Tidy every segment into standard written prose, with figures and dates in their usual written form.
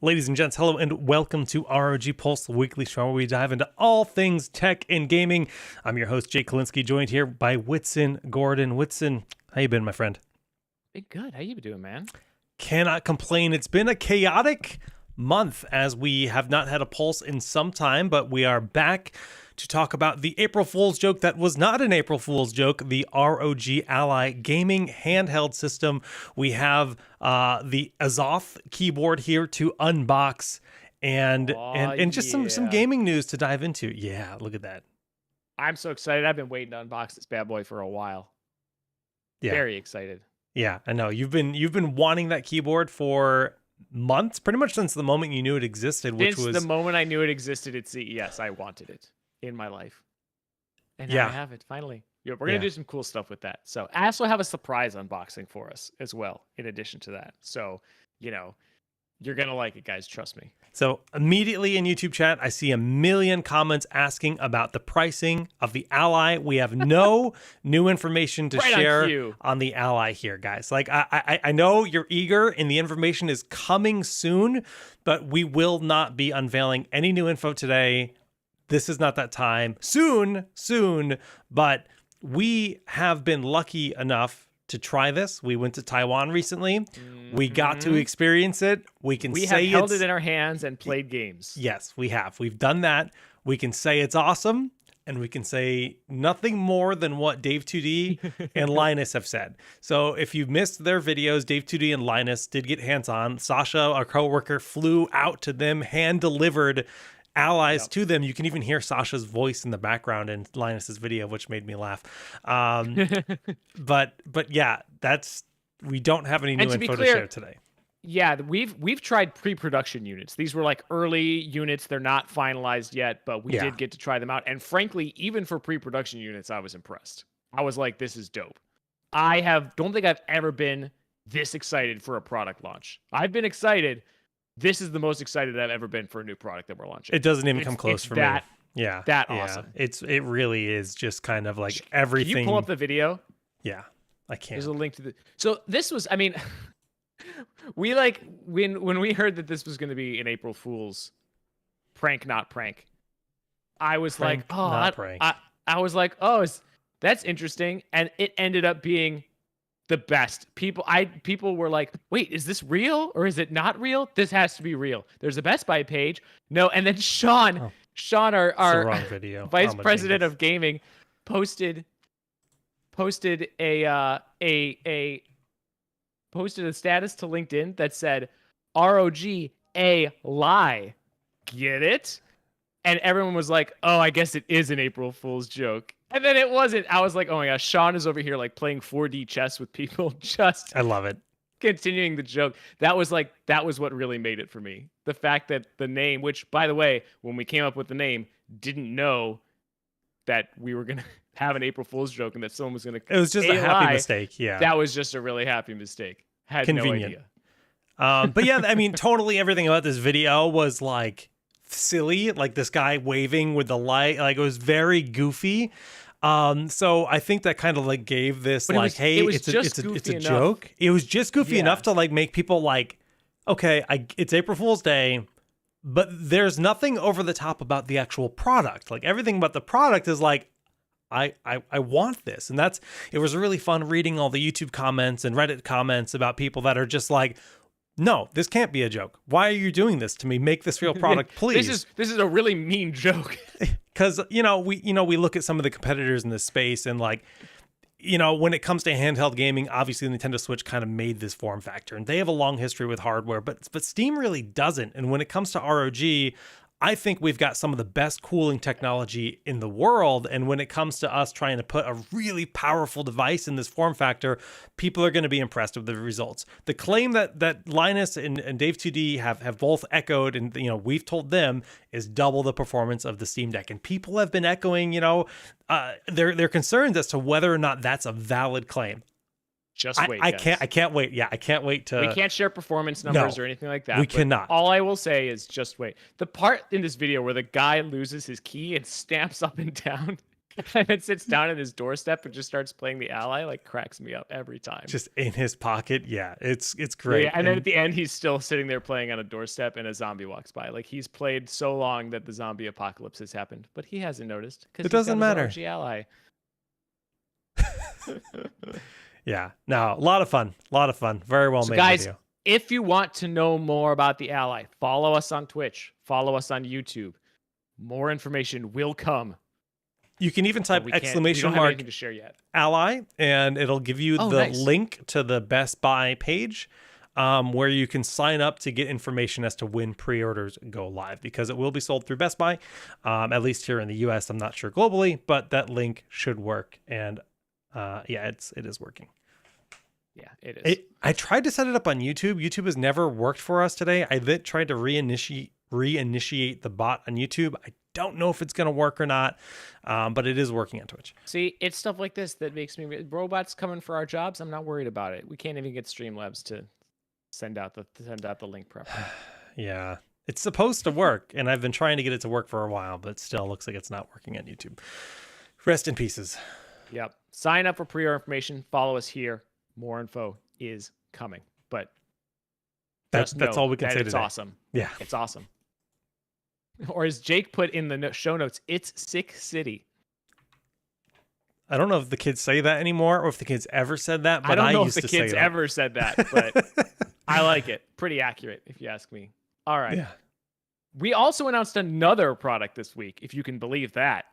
Ladies and gents, hello and welcome to ROG Pulse, the weekly show where we dive into all things tech and gaming. I'm your host, Jake Kalinsky, joined here by Whitson Gordon. Whitson, how you been, my friend? Hey, good. How you doing, man? Cannot complain. It's been a chaotic month as we have not had a Pulse in some time, but we are back to talk about the April Fool's joke that was not an April Fool's joke, the ROG Ally gaming handheld system. We have the Azoth keyboard here to unbox and just some gaming news to dive into. Yeah, look at that. I'm so excited. I've been waiting to unbox this bad boy for a while. Yeah. Very excited. Yeah, I know. You've been wanting that keyboard for months, pretty much since the moment you knew it existed, which was the moment I knew it existed at CES. I wanted it in my life, and now I have it finally. We're gonna do some cool stuff with that. So I also have a surprise unboxing for us as well, in addition to that. So you're gonna like it, guys. Trust me. So immediately in YouTube chat, I see a million comments asking about the pricing of the Ally. We have no new information to share on the Ally here, guys. Like I know you're eager and the information is coming soon, but we will not be unveiling any new info today. This is not that time. Soon, but we have been lucky enough to try this. We went to Taiwan recently. We got to experience it. We have held it in our hands and played games. Yes, we have. We've done that. We can say it's awesome, and we can say nothing more than what Dave2D and Linus have said. So if you missed their videos, Dave2D and Linus did get hands-on. Sasha, our coworker, flew out to them, hand-delivered Allies to them. You can even hear Sasha's voice in the background in Linus's video, which made me laugh. But yeah, we don't have any new info to share today. Yeah, we've tried pre-production units. These were like early units. They're not finalized yet, but we did get to try them out. And frankly, even for pre-production units, I was impressed. I was like, this is dope. Don't think I've ever been this excited for a product launch. I've been excited. This is the most excited I've ever been for a new product that we're launching. It doesn't even come close for me. Yeah. That awesome. It really is just kind of like everything. Can you pull up the video? Yeah, I can. There's a link to So this was, I mean, we like, when we heard that this was going to be an April Fool's prank, not prank, I was like, I was like, that's interesting. And it ended up being the best. People were like, wait, is this real or is it not real? This has to be real. There's a Best Buy page. No, and then Sean, our wrong video. vice president of gaming, posted a status to LinkedIn that said ROG Ally. Get it? And everyone was like, oh, I guess it is an April Fool's joke. And then it wasn't. I was like, oh my gosh, Sean is over here like playing 4D chess with people, just I love it. Continuing the joke. That was what really made it for me. The fact that the name, which by the way, when we came up with the name, didn't know that we were gonna have an April Fool's joke and that someone was gonna. It was just a happy mistake. Yeah, that was just a really happy mistake. Had convenient. No idea. But yeah, I mean, totally everything about this video was like silly, like this guy waving with the light, like it was very goofy. So I think that kind of like gave this it's a joke. It was just goofy enough to like make people like, okay, it's April Fool's Day, but there's nothing over the top about the actual product. Like everything about the product is like, I want this. And it was really fun reading all the YouTube comments and Reddit comments about people that are just like, no, this can't be a joke. Why are you doing this to me? Make this real product, please. This is a really mean joke. Because we look at some of the competitors in this space and like, when it comes to handheld gaming, obviously the Nintendo Switch kind of made this form factor, and they have a long history with hardware, but Steam really doesn't. And when it comes to ROG, I think we've got some of the best cooling technology in the world. And when it comes to us trying to put a really powerful device in this form factor, people are going to be impressed with the results. The claim that Linus and Dave2D have both echoed, and we've told them, is double the performance of the Steam Deck. And people have been echoing, their concerns as to whether or not that's a valid claim. Just wait. I can't wait. Yeah, I can't wait to. We can't share performance numbers or anything like that. We cannot. All I will say is just wait. The part in this video where the guy loses his key and stamps up and down and then sits down at his doorstep and just starts playing the Ally, like cracks me up every time. Just in his pocket. Yeah, it's great. Yeah, and then at the end, he's still sitting there playing on a doorstep, and a zombie walks by. Like he's played so long that the zombie apocalypse has happened, but he hasn't noticed because it doesn't matter. ROG Ally. Yeah, no, a lot of fun. Very well made guys, video. If you want to know more about the Ally, follow us on Twitch, follow us on YouTube. More information will come. You can even type exclamation mark to share yet. Ally, and it'll give you the link to the Best Buy page where you can sign up to get information as to when pre-orders go live, because it will be sold through Best Buy, at least here in the US. I'm not sure globally, but that link should work. And yeah, it is working. Yeah, it is. I tried to set it up on YouTube. YouTube has never worked for us today. I then tried to reinitiate the bot on YouTube. I don't know if it's going to work or not, but it is working on Twitch. See, it's stuff like this that makes me... Robots coming for our jobs, I'm not worried about it. We can't even get Streamlabs to send out the link properly. Yeah, it's supposed to work, and I've been trying to get it to work for a while, but still looks like it's not working on YouTube. Rest in pieces. Yep. Sign up for pre-order information. Follow us here. More info is coming, but that's all we can say today. It's awesome. Yeah, it's awesome. Or as Jake put in the show notes, it's Sick City. I don't know if the kids say that anymore, or if the kids ever said that. But I don't know if the kids ever said that, but I like it. Pretty accurate, if you ask me. All right. Yeah. We also announced another product this week, if you can believe that.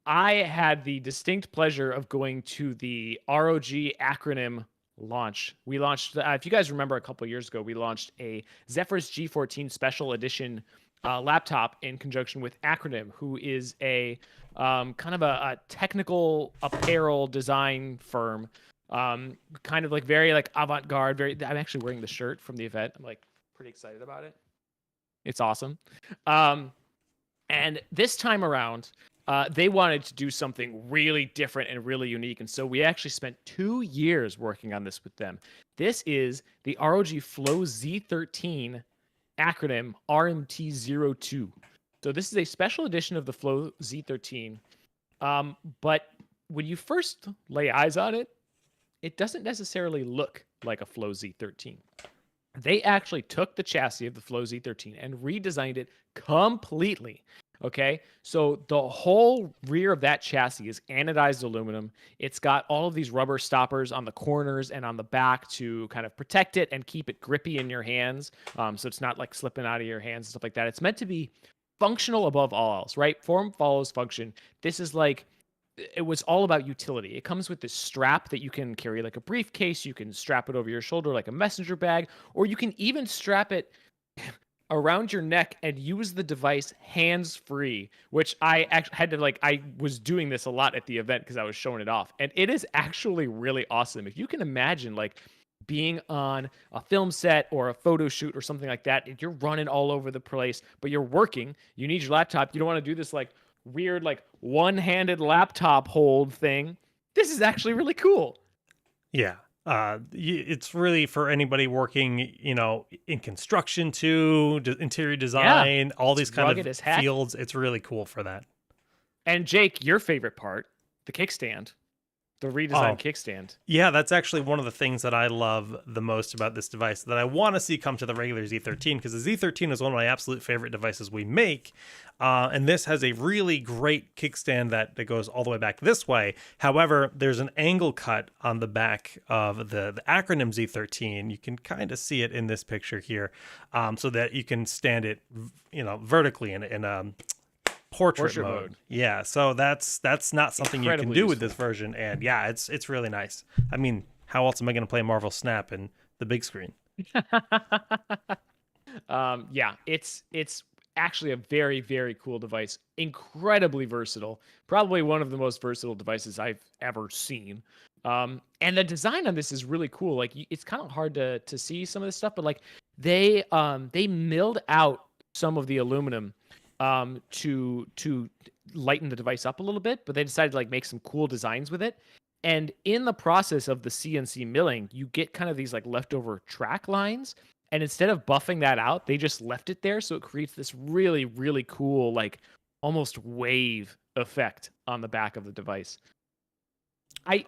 I had the distinct pleasure of going to the ROG acronym launch. We launched, if you guys remember a couple of years ago, we launched a Zephyrus G14 Special Edition laptop in conjunction with Acronym, who is a kind of a technical apparel design firm, kind of like very like avant-garde. I'm actually wearing the shirt from the event. I'm like pretty excited about it. It's awesome. And this time around, they wanted to do something really different and really unique. And so we actually spent 2 years working on this with them. This is the ROG Flow Z13 acronym RMT02. So this is a special edition of the Flow Z13. But when you first lay eyes on it, it doesn't necessarily look like a Flow Z13. They actually took the chassis of the Flow Z13 and redesigned it completely. Okay, so the whole rear of that chassis is anodized aluminum. It's got all of these rubber stoppers on the corners and on the back to kind of protect it and keep it grippy in your hands, so it's not like slipping out of your hands and stuff like that. It's meant to be functional above all else, right? Form follows function. This is like, it was all about utility. It comes with this strap that you can carry like a briefcase. You can strap it over your shoulder like a messenger bag, or you can even strap it around your neck and use the device hands-free, which I actually had to I was doing this a lot at the event because I was showing it off. And it is actually really awesome. If you can imagine like being on a film set or a photo shoot or something like that, and you're running all over the place, but you're working, you need your laptop. You don't want to do this like weird, like one-handed laptop hold thing. This is actually really cool. Yeah. It's really for anybody working, in construction too, interior design, all these kind of fields. It's really cool for that. And Jake, your favorite part, the kickstand, the redesigned kickstand. Yeah, that's actually one of the things that I love the most about this device that I want to see come to the regular Z13, because the Z13 is one of my absolute favorite devices we make. And this has a really great kickstand that goes all the way back this way. However, there's an angle cut on the back of the acronym Z13. You can kind of see it in this picture here, so that you can stand it, vertically in a portrait mode. Yeah, so that's not something you can do with this version. And yeah, it's really nice. I mean, how else am I going to play Marvel Snap in the big screen? Yeah, it's actually a very, very cool device. Incredibly versatile. Probably one of the most versatile devices I've ever seen. And the design on this is really cool. Like, it's kind of hard to see some of this stuff, but like they milled out some of the aluminum to lighten the device up a little bit, but they decided to like make some cool designs with it. And in the process of the CNC milling, you get kind of these like leftover track lines. And instead of buffing that out, they just left it there. So it creates this really, really cool, like almost wave effect on the back of the device. I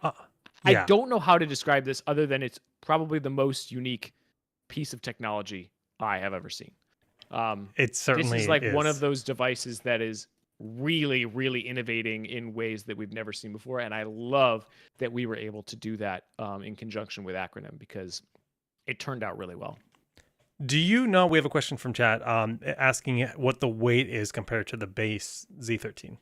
Yeah. don't know how to describe this other than it's probably the most unique piece of technology I have ever seen. It certainly this is like is. one of those devices that is really, really innovating in ways that we've never seen before. And I love that we were able to do that in conjunction with Acronym because it turned out really well. Do you know, we have a question from chat asking what the weight is compared to the base Z13.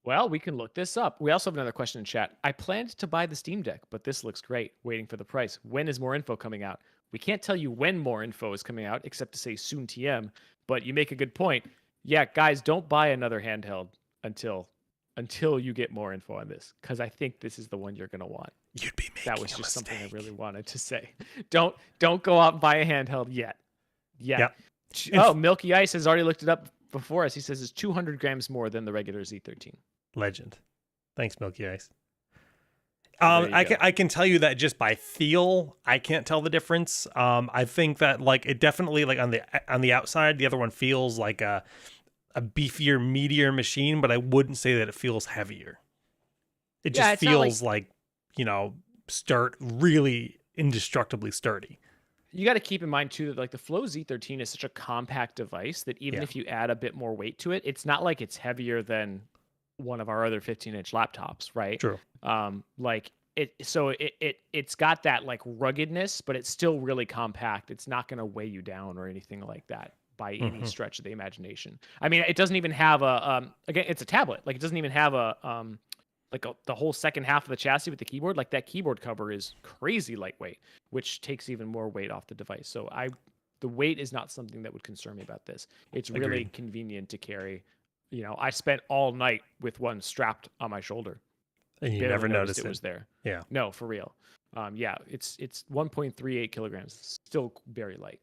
Well, we can look this up. We also have another question in chat. I planned to buy the Steam Deck, but this looks great. Waiting for the price. When is more info coming out? We can't tell you when more info is coming out, except to say soon TM. But you make a good point. Yeah, guys, don't buy another handheld until you get more info on this, because I think this is the one you're gonna want. You'd be making that was a just mistake. something I really wanted to say. Don't go out and buy a handheld yet. Yep. Oh, Milky Ice has already looked it up before us. He says it's 200 grams more than the regular Z13. Legend. Thanks, Milky Ice. I can tell you that just by feel, I can't tell the difference. I think that like it definitely like on the outside, the other one feels like a beefier, meatier machine, but I wouldn't say that it feels heavier. It just feels like really indestructibly sturdy. You got to keep in mind too that like the Flow Z13 is such a compact device that even if you add a bit more weight to it, it's not like it's heavier than one of our other 15-inch laptops, right? True. Like it's got that like ruggedness, but it's still really compact. It's not going to weigh you down or anything like that by any stretch of the imagination. I mean, it doesn't even have a again, it's a tablet. Like it doesn't even have the whole second half of the chassis with the keyboard. Like that keyboard cover is crazy lightweight, which takes even more weight off the device. So the weight is not something that would concern me about this. It's really convenient to carry. I spent all night with one strapped on my shoulder. And you never noticed it was there. Yeah. No, for real. It's 1.38 kilograms. Still very light,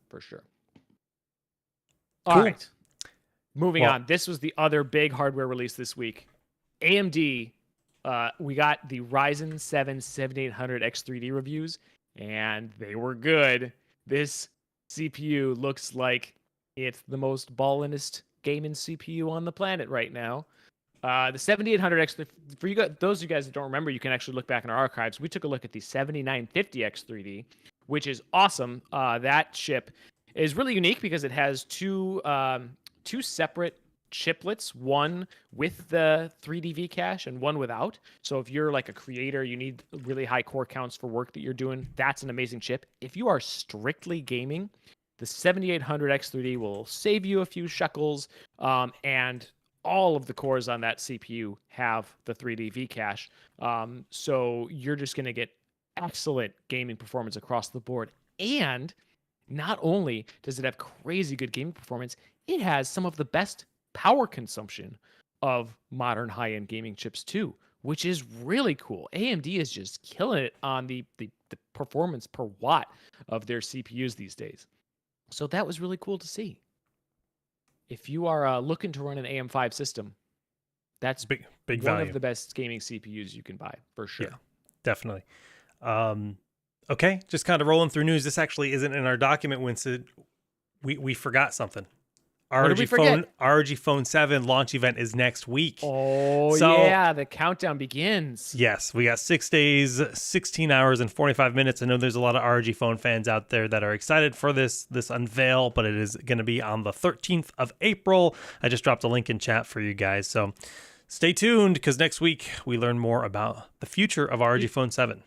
for sure. Cool. All right. Moving on. This was the other big hardware release this week. AMD, we got the Ryzen 7 7800 X3D reviews, and they were good. This CPU looks like it's the most ballinest gaming CPU on the planet right now. The 7800 X3, for you guys, those of you guys that don't remember, you can actually look back in our archives. We took a look at the 7950 X3D, which is awesome. That chip is really unique because it has two separate chiplets, one with the 3D V cache and one without. So if you're like a creator, you need really high core counts for work that you're doing, that's an amazing chip. If you are strictly gaming, the 7800 X3D will save you a few shekels, and all of the cores on that CPU have the 3D V cache. So you're just going to get excellent gaming performance across the board. And not only does it have crazy good gaming performance, it has some of the best power consumption of modern high-end gaming chips too, which is really cool. AMD is just killing it on the performance per watt of their CPUs these days. So that was really cool to see. If you are looking to run an AM5 system, that's big one value. of the best gaming CPUs you can buy, for sure. Yeah, definitely. Okay, just kind of rolling through news. This actually isn't in our document, Winston. We forgot something. ROG Phone 7 launch event is next week. Oh, yeah, the countdown begins. Yes, we got 6 days, 16 hours, and 45 minutes. I know there's a lot of ROG Phone fans out there that are excited for this unveil, but it is going to be on the 13th of April. I just dropped a link in chat for you guys, so stay tuned, because next week we learn more about the future of ROG Phone 7.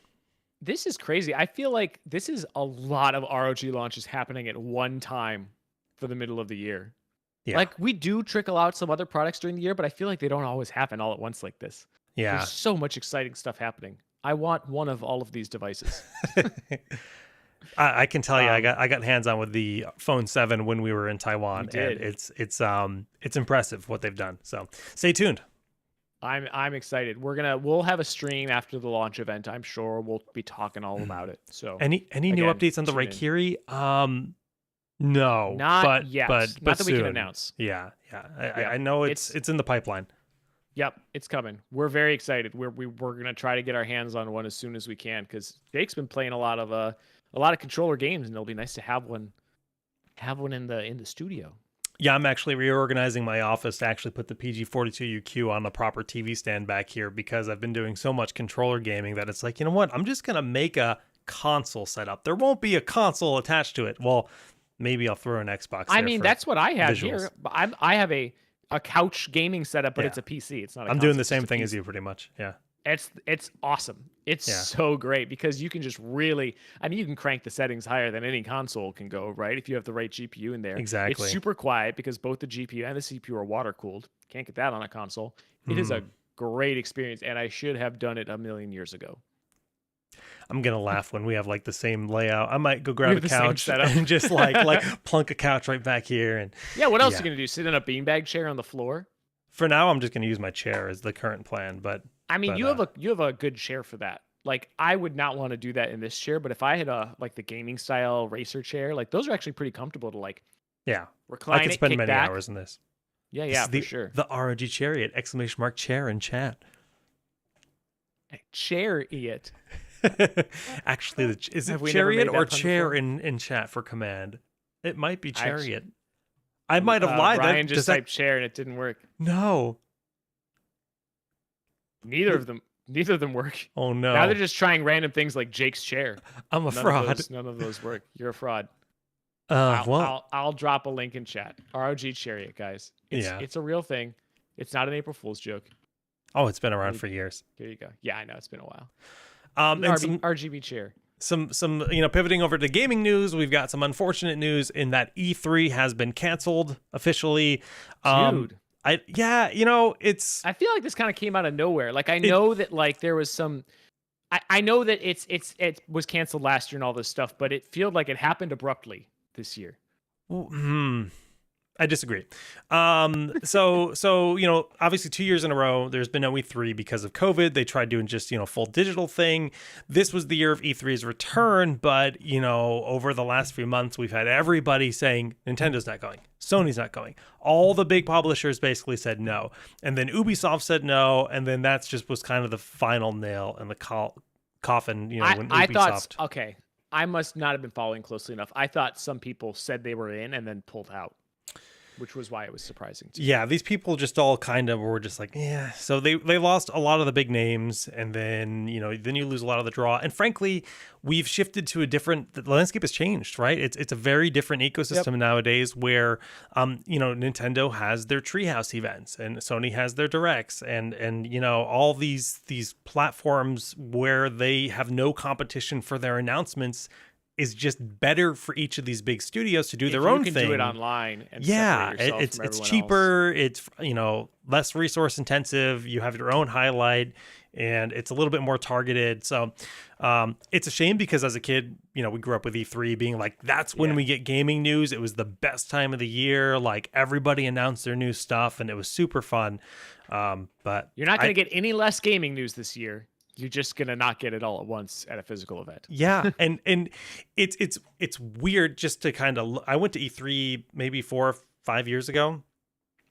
This is crazy. I feel like this is a lot of ROG launches happening at one time for the middle of the year. Yeah. Like, we do trickle out some other products during the year, but I feel like they don't always happen all at once like this. Yeah. There's so much exciting stuff happening. I want one of all of these devices. I can tell you, I got hands on with the Phone 7 when we were in Taiwan, and it's impressive what they've done. So stay tuned. I'm excited. We'll have a stream after the launch event. I'm sure we'll be talking all about it. So any new updates on the Raikiri? No, not yet. But not that soon. We can announce. Yeah. I know it's in the pipeline. Yep, it's coming. We're very excited. We're gonna try to get our hands on one as soon as we can, because Jake's been playing a lot of controller games, and it'll be nice to have one in the studio. Yeah, I'm actually reorganizing my office to actually put the PG42UQ on the proper TV stand back here because I've been doing so much controller gaming that it's like, you know what? I'm just going to make a console setup. There won't be a console attached to it. Well, maybe I'll throw an Xbox there. I mean, that's what I have visuals. here. I have a couch gaming setup, but it's a PC. It's not a I'm console, doing the same thing as you pretty much. Yeah. It's awesome. It's so great because you can just really, I mean, you can crank the settings higher than any console can go, right? If you have the right GPU in there. Exactly. It's super quiet because both the GPU and the CPU are water cooled. Can't get that on a console. It is a great experience, and I should have done it a million years ago. I'm gonna laugh when we have like the same layout. I might go grab a couch and just like plunk a couch right back here. And yeah, what else are you gonna do? Sit in a beanbag chair on the floor? For now, I'm just gonna use my chair as the current plan. But I mean, you have a good chair for that. Like, I would not want to do that in this chair, but if I had a like the gaming style racer chair, like those are actually pretty comfortable to like. Yeah, recline. I could spend many hours in this. Yeah, for sure. The ROG Chariot! Chair in chat. Chariot. Actually, is it chariot or chair in chat for command? It might be chariot. I might have lied. Ryan just typed chair and it didn't work. No. Neither of them work. Oh no. Now they're just trying random things like Jake's chair. I'm a fraud. None of those work. You're a fraud. Well, I'll drop a link in chat. ROG Chariot, guys. It's a real thing. It's not an April Fool's joke. Oh, it's been around for years. There you go. Yeah, I know it's been a while. And RGB chair. Some pivoting over to gaming news, we've got some unfortunate news in that E3 has been canceled officially. Dude. It's I feel like this kind of came out of nowhere. Like I know that like there was some I know that it was canceled last year and all this stuff, but it feels like it happened abruptly this year. I disagree. So obviously 2 years in a row, there's been no E3 because of COVID. They tried doing just, full digital thing. This was the year of E3's return, but, over the last few months, we've had everybody saying Nintendo's not going, Sony's not going. All the big publishers basically said no. And then Ubisoft said no, and then that's just was kind of the final nail in the coffin, when I Ubisoft... thought, okay, I must not have been following closely enough. I thought some people said they were in and then pulled out, which was why it was surprising to me. Yeah, these people just all kind of were just like, yeah. So they lost a lot of the big names, and then then you lose a lot of the draw. And frankly, we've shifted to the landscape has changed, right? It's a very different ecosystem nowadays where Nintendo has their Treehouse events and Sony has their Directs and all these platforms where they have no competition for their announcements is just better for each of these big studios to do their own thing. You can do it online and separate yourself from it's cheaper, else. It's less resource intensive, you have your own highlight, and it's a little bit more targeted. So it's a shame because as a kid, we grew up with E3 being like, that's when we get gaming news. It was the best time of the year. Like everybody announced their new stuff and it was super fun. But you're not going to get any less gaming news this year. You're just gonna not get it all at once at a physical event. Yeah, and it's weird just to kind of. I went to E3 maybe 4 or 5 years ago.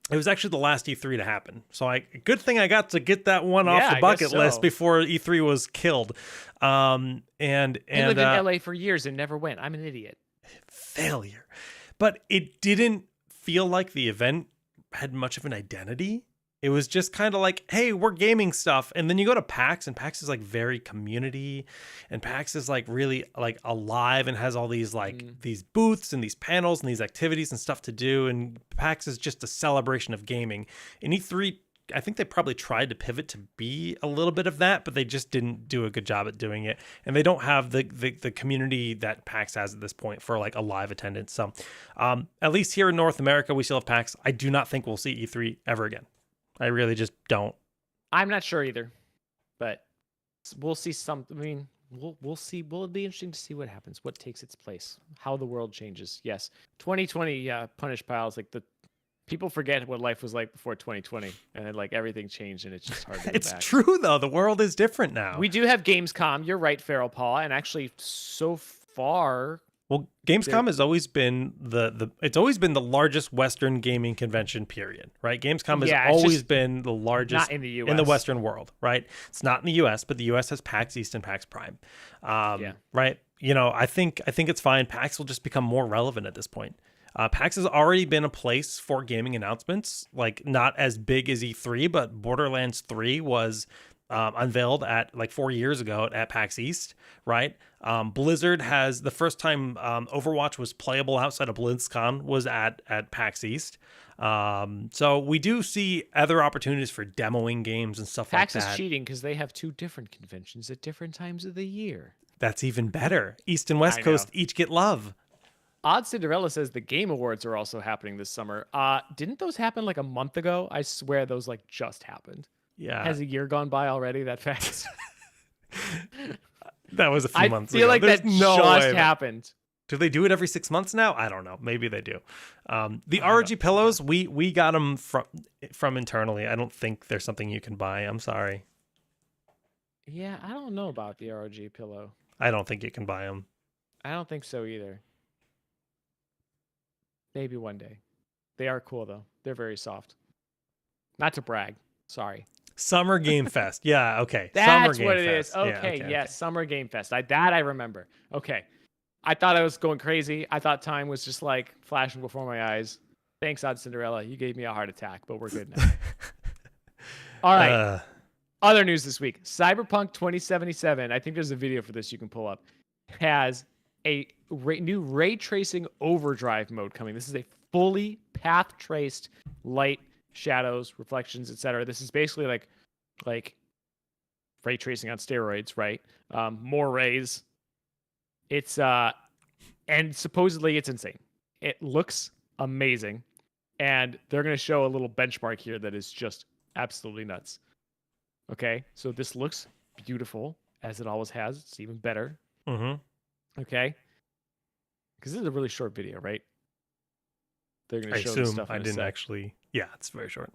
It was actually the last E3 to happen, so good thing I got to get that one off the bucket list before E3 was killed. I lived in LA for years and never went. I'm an idiot. Failure, but it didn't feel like the event had much of an identity. It was just kind of like, hey, we're gaming stuff. And then you go to PAX, and PAX is like very community, and PAX is like really like alive and has all these these booths and these panels and these activities and stuff to do. And PAX is just a celebration of gaming. In E3, I think they probably tried to pivot to be a little bit of that, but they just didn't do a good job at doing it. And they don't have the community that PAX has at this point for like a live attendance. So at least here in North America, we still have PAX. I do not think we'll see E3 ever again. I really just don't. I'm not sure either, but we'll see I mean, we'll see. Will it be interesting to see what happens, what takes its place, how the world changes? Yes, 2020 punish piles like the people forget what life was like before 2020, and then like everything changed, and it's just hard to go It's back. true though. The world is different now. We do have Gamescom. You're right, Feral Paw, and actually so far. Well, Gamescom has always been it's always been the largest Western gaming convention, period, right? Gamescom has always been the largest not in the US. in the Western world, right? It's not in the US, but the US has PAX East and PAX Prime. Right? I think it's fine. PAX will just become more relevant at this point. PAX has already been a place for gaming announcements, like not as big as E3, but Borderlands 3 was unveiled at like 4 years ago at PAX East, right? Blizzard has the first time Overwatch was playable outside of BlizzCon was at PAX East. So we do see other opportunities for demoing games and stuff PAX like that. is cheating because they have 2 different conventions at different times of the year. That's even better. East and West Coast each get love. Odd Cinderella says the Game Awards are also happening this summer. Didn't those happen like a month ago? I swear those like just happened. Yeah. Has a year gone by already that fast? That was a few months ago. I feel like that just happened. Do they do it every 6 months now? I don't know. Maybe they do. The ROG pillows, we got them from internally. I don't think there's something you can buy. I'm sorry. Yeah, I don't know about the ROG pillow. I don't think you can buy them. I don't think so either. Maybe one day. They are cool though. They're very soft. Not to brag. Sorry. Summer Game Fest. Yeah, okay. That's Summer what Game it Fest. is. Okay, yes, okay. Summer Game Fest. That I remember. Okay. I thought I was going crazy. I thought time was just like flashing before my eyes. Thanks, Odd Cinderella. You gave me a heart attack, but we're good now. All right. Other news this week. Cyberpunk 2077. I think there's a video for this you can pull up. Has a new ray tracing overdrive mode coming. This is a fully path traced light, shadows, reflections, etc. This is basically like ray tracing on steroids, right? More rays. It's and supposedly it's insane. It looks amazing, and they're gonna show a little benchmark here that is just absolutely nuts. Okay, so this looks beautiful as it always has. It's even better. Mm-hmm. Okay, because this is a really short video, right? They're gonna show assume stuff. I didn't actually. Yeah, it's very short.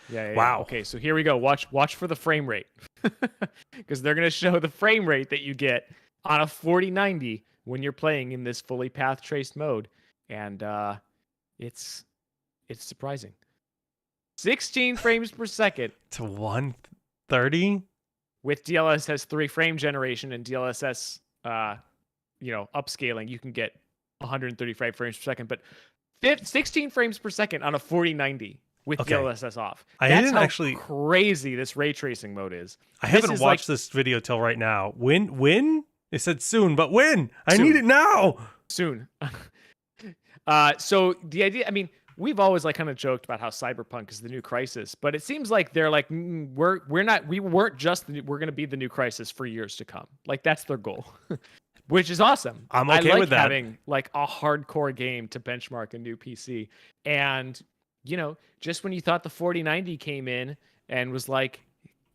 Yeah. Wow. Okay, so here we go. Watch for the frame rate, because they're gonna show the frame rate that you get on a 4090 when you're playing in this fully path traced mode, and it's surprising. 16 frames per second to 130 with DLSS 3 frame generation and DLSS upscaling. You can get 135 frames per second, but 16 frames per second on a 4090 with DLSS off. That's how crazy this ray tracing mode is. I haven't watched this video till right now. When? It said soon, but when? I need it now. Soon. So the idea, I mean, we've always like kind of joked about how Cyberpunk is the new Crisis, but it seems like they're like, we're going to be the new Crisis for years to come. Like that's their goal, which is awesome. I'm okay with that. Having like a hardcore game to benchmark a new PC. And, just when you thought the 4090 came in and was like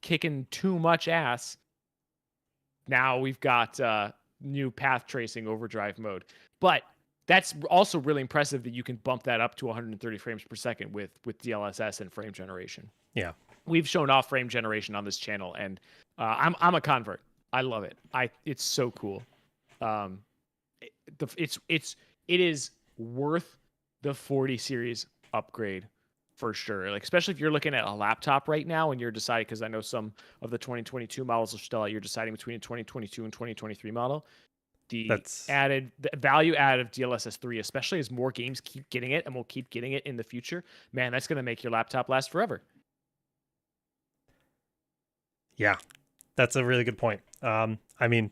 kicking too much ass, now we've got new path tracing overdrive mode. But that's also really impressive that you can bump that up to 130 frames per second with DLSS and frame generation. Yeah. We've shown off frame generation on this channel, and I'm a convert. I love it. It's so cool. It is worth the 40 series upgrade for sure. Like, especially if you're looking at a laptop right now and you're deciding, because I know some of the 2022 models are still out, you're deciding between a 2022 and 2023 model. The value add of DLSS 3, especially as more games keep getting it and will keep getting it in the future, man, that's going to make your laptop last forever. Yeah, that's a really good point. I mean,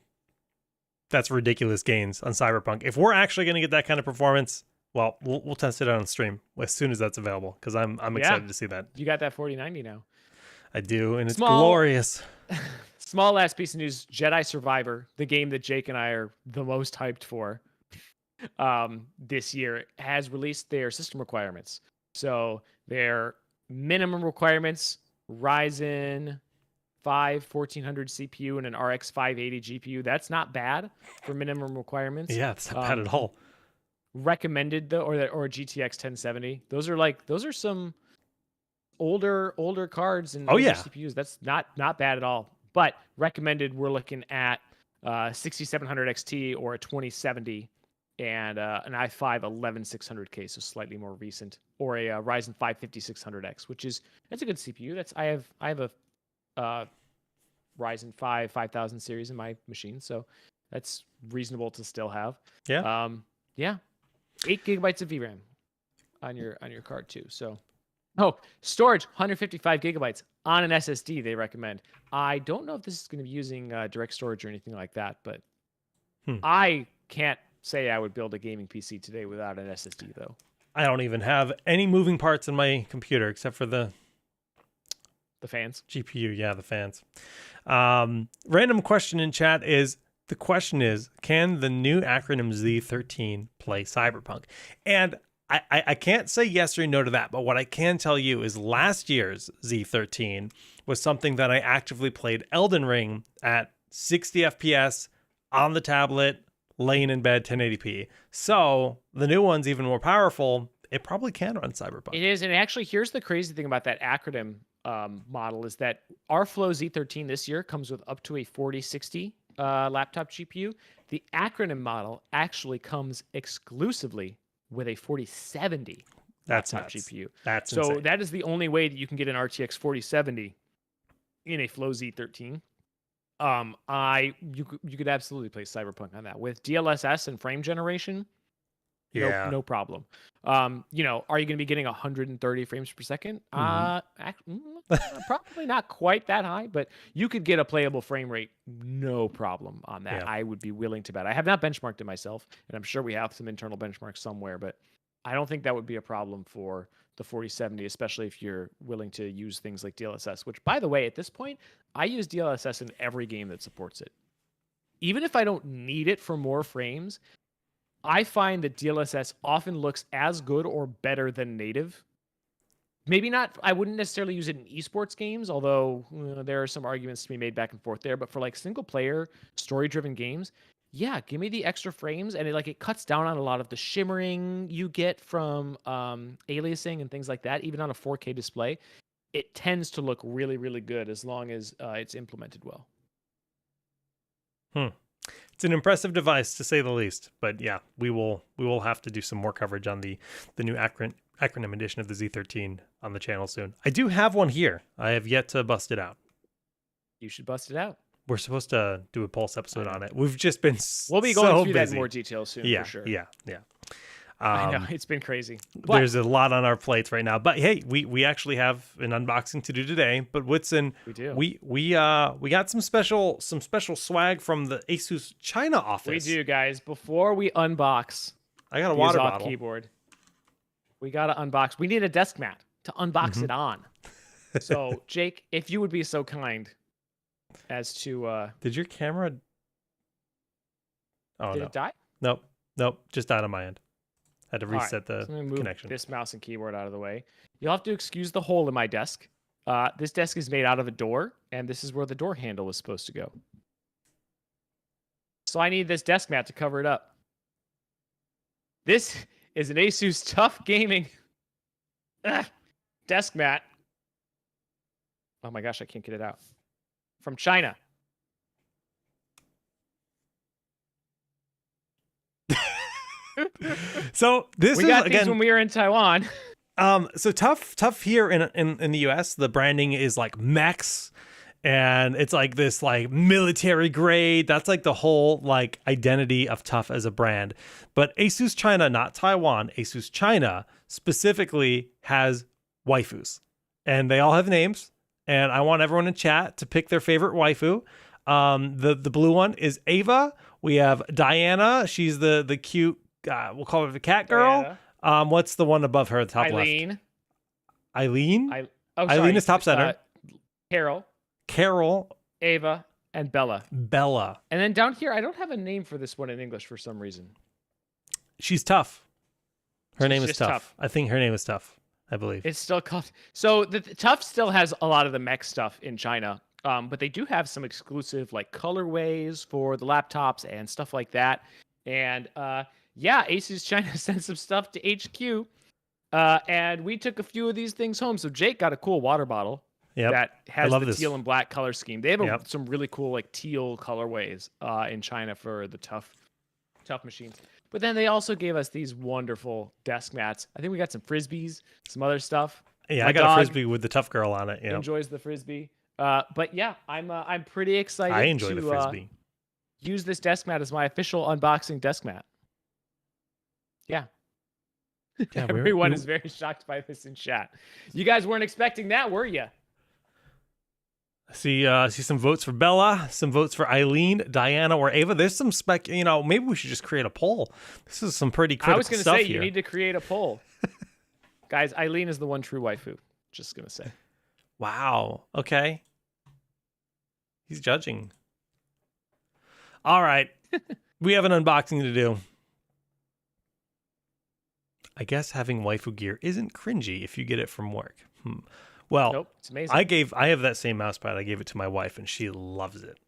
that's ridiculous gains on Cyberpunk. If we're actually going to get that kind of performance, well, we'll test it out on stream as soon as that's available, because I'm excited to see that. You got that 4090 now. I do, and it's glorious. Small last piece of news: Jedi Survivor, the game that Jake and I are the most hyped for this year, has released their system requirements. So their minimum requirements: Ryzen 5 1400 CPU and an RX 580 GPU. That's not bad for minimum requirements. Yeah, it's not bad at all. Recommended or GTX 1070. Those are some older cards and CPUs. That's not bad at all. But recommended, we're looking at 6700 XT or a 2070 and an i5 11600K, so slightly more recent, or a Ryzen 5 5600X, that's a good CPU. I have a Ryzen 5 5000 series in my machine, so that's reasonable to still have. Yeah. Yeah. 8 gigabytes of VRAM. on your card too. So, oh, storage 155 gigabytes on an SSD. They recommend. I don't know if this is going to be using direct storage or anything like that, but I can't say I would build a gaming PC today without an SSD though. I don't even have any moving parts in my computer except for the fans. GPU, yeah, the fans. Random question in chat is, the question is, can the new acronym Z13 play Cyberpunk? And I can't say yes or no to that, but what I can tell you is last year's Z13 was something that I actively played Elden Ring at 60 FPS on the tablet, laying in bed 1080p. So the new one's even more powerful. It probably can run Cyberpunk. It is, and actually, here's the crazy thing about that acronym model is that our Flow Z13 this year comes with up to a 4060 laptop GPU. The acronym model actually comes exclusively with a 4070 laptop GPU. That's so insane. that is the only way that you can get an RTX 4070 in a Flow Z13. You could absolutely play Cyberpunk on that with DLSS and frame generation. Yeah, no problem. Are you going to be getting 130 frames per second? Probably not quite that high, but you could get a playable frame rate, no problem on that. Yeah. I would be willing to bet. I have not benchmarked it myself, and I'm sure we have some internal benchmarks somewhere, but I don't think that would be a problem for the 4070, especially if you're willing to use things like DLSS, which, by the way, at this point, I use DLSS in every game that supports it. Even if I don't need it for more frames, I find that DLSS often looks as good or better than native. Maybe not, I wouldn't necessarily use it in esports games, although there are some arguments to be made back and forth there. But for like single player, story-driven games, yeah, give me the extra frames, and it cuts down on a lot of the shimmering you get from aliasing and things like that. Even on a 4K display, it tends to look really, really good as long as it's implemented well. It's an impressive device, to say the least. But yeah, we will have to do some more coverage on the new acronym edition of the Z13 on the channel soon. I do have one here. I have yet to bust it out. You should bust it out. We're supposed to do a Pulse episode on it. We've just been we'll be going through that in more detail soon, for sure. Yeah. I know, it's been crazy. There's a lot on our plates right now. But hey, we actually have an unboxing to do today. But Whitson, we do. We got some special swag from the Asus China office. We do, guys. Before we unbox, I got a water bottle keyboard. We gotta unbox. We need a desk mat to unbox it on. So, Jake, if you would be so kind as to did your camera? Oh, did it die? Nope. Just died on my end. Had to reset the connection. This mouse and keyboard out of the way. You'll have to excuse the hole in my desk. This desk is made out of a door, and this is where the door handle is supposed to go. So I need this desk mat to cover it up. This is an Asus Tough Gaming desk mat. Oh my gosh, I can't get it out. From China. So we got these when we were in Taiwan. So tough here in the US. The branding is like mechs, and it's like this like military grade. That's like the whole like identity of Tough as a brand. But Asus China, not Taiwan, Asus China specifically has waifus, and they all have names. And I want everyone in chat to pick their favorite waifu. The blue one is Ava. We have Diana. She's the cute. We'll call her the cat girl. What's the one above her, top Eileen. left? Eileen. Eileen is top center. Carol. Ava, and Bella. And then down here, I don't have a name for this one in English for some reason. She's Tough. Her name is Tough. I think her name is Tough. I believe it's still called. So the Tough still has a lot of the mech stuff in China. But they do have some exclusive like colorways for the laptops and stuff like that. And yeah, Asus China sent some stuff to HQ. And we took a few of these things home. So Jake got a cool water bottle that has the teal and black color scheme. They have some really cool like teal colorways in China for the tough machines. But then they also gave us these wonderful desk mats. I think we got some Frisbees, some other stuff. Yeah, I got a Frisbee with the Tough Girl on it. Yeah, enjoys the Frisbee. But yeah, I'm pretty excited. I enjoy the Frisbee. Use this desk mat as my official unboxing desk mat. Yeah. Yeah, Everyone is very shocked by this in chat. You guys weren't expecting that, were you? See some votes for Bella, some votes for Eileen, Diana, or Ava. There's some maybe we should just create a poll. This is some pretty critical stuff here. I was going to say, you need to create a poll. Guys, Eileen is the one true waifu. Just going to say. Wow. Okay. He's judging. All right. We have an unboxing to do. I guess having waifu gear isn't cringy if you get it from work. Well, nope, it's amazing. I have that same mouse pad. I gave it to my wife, and she loves it.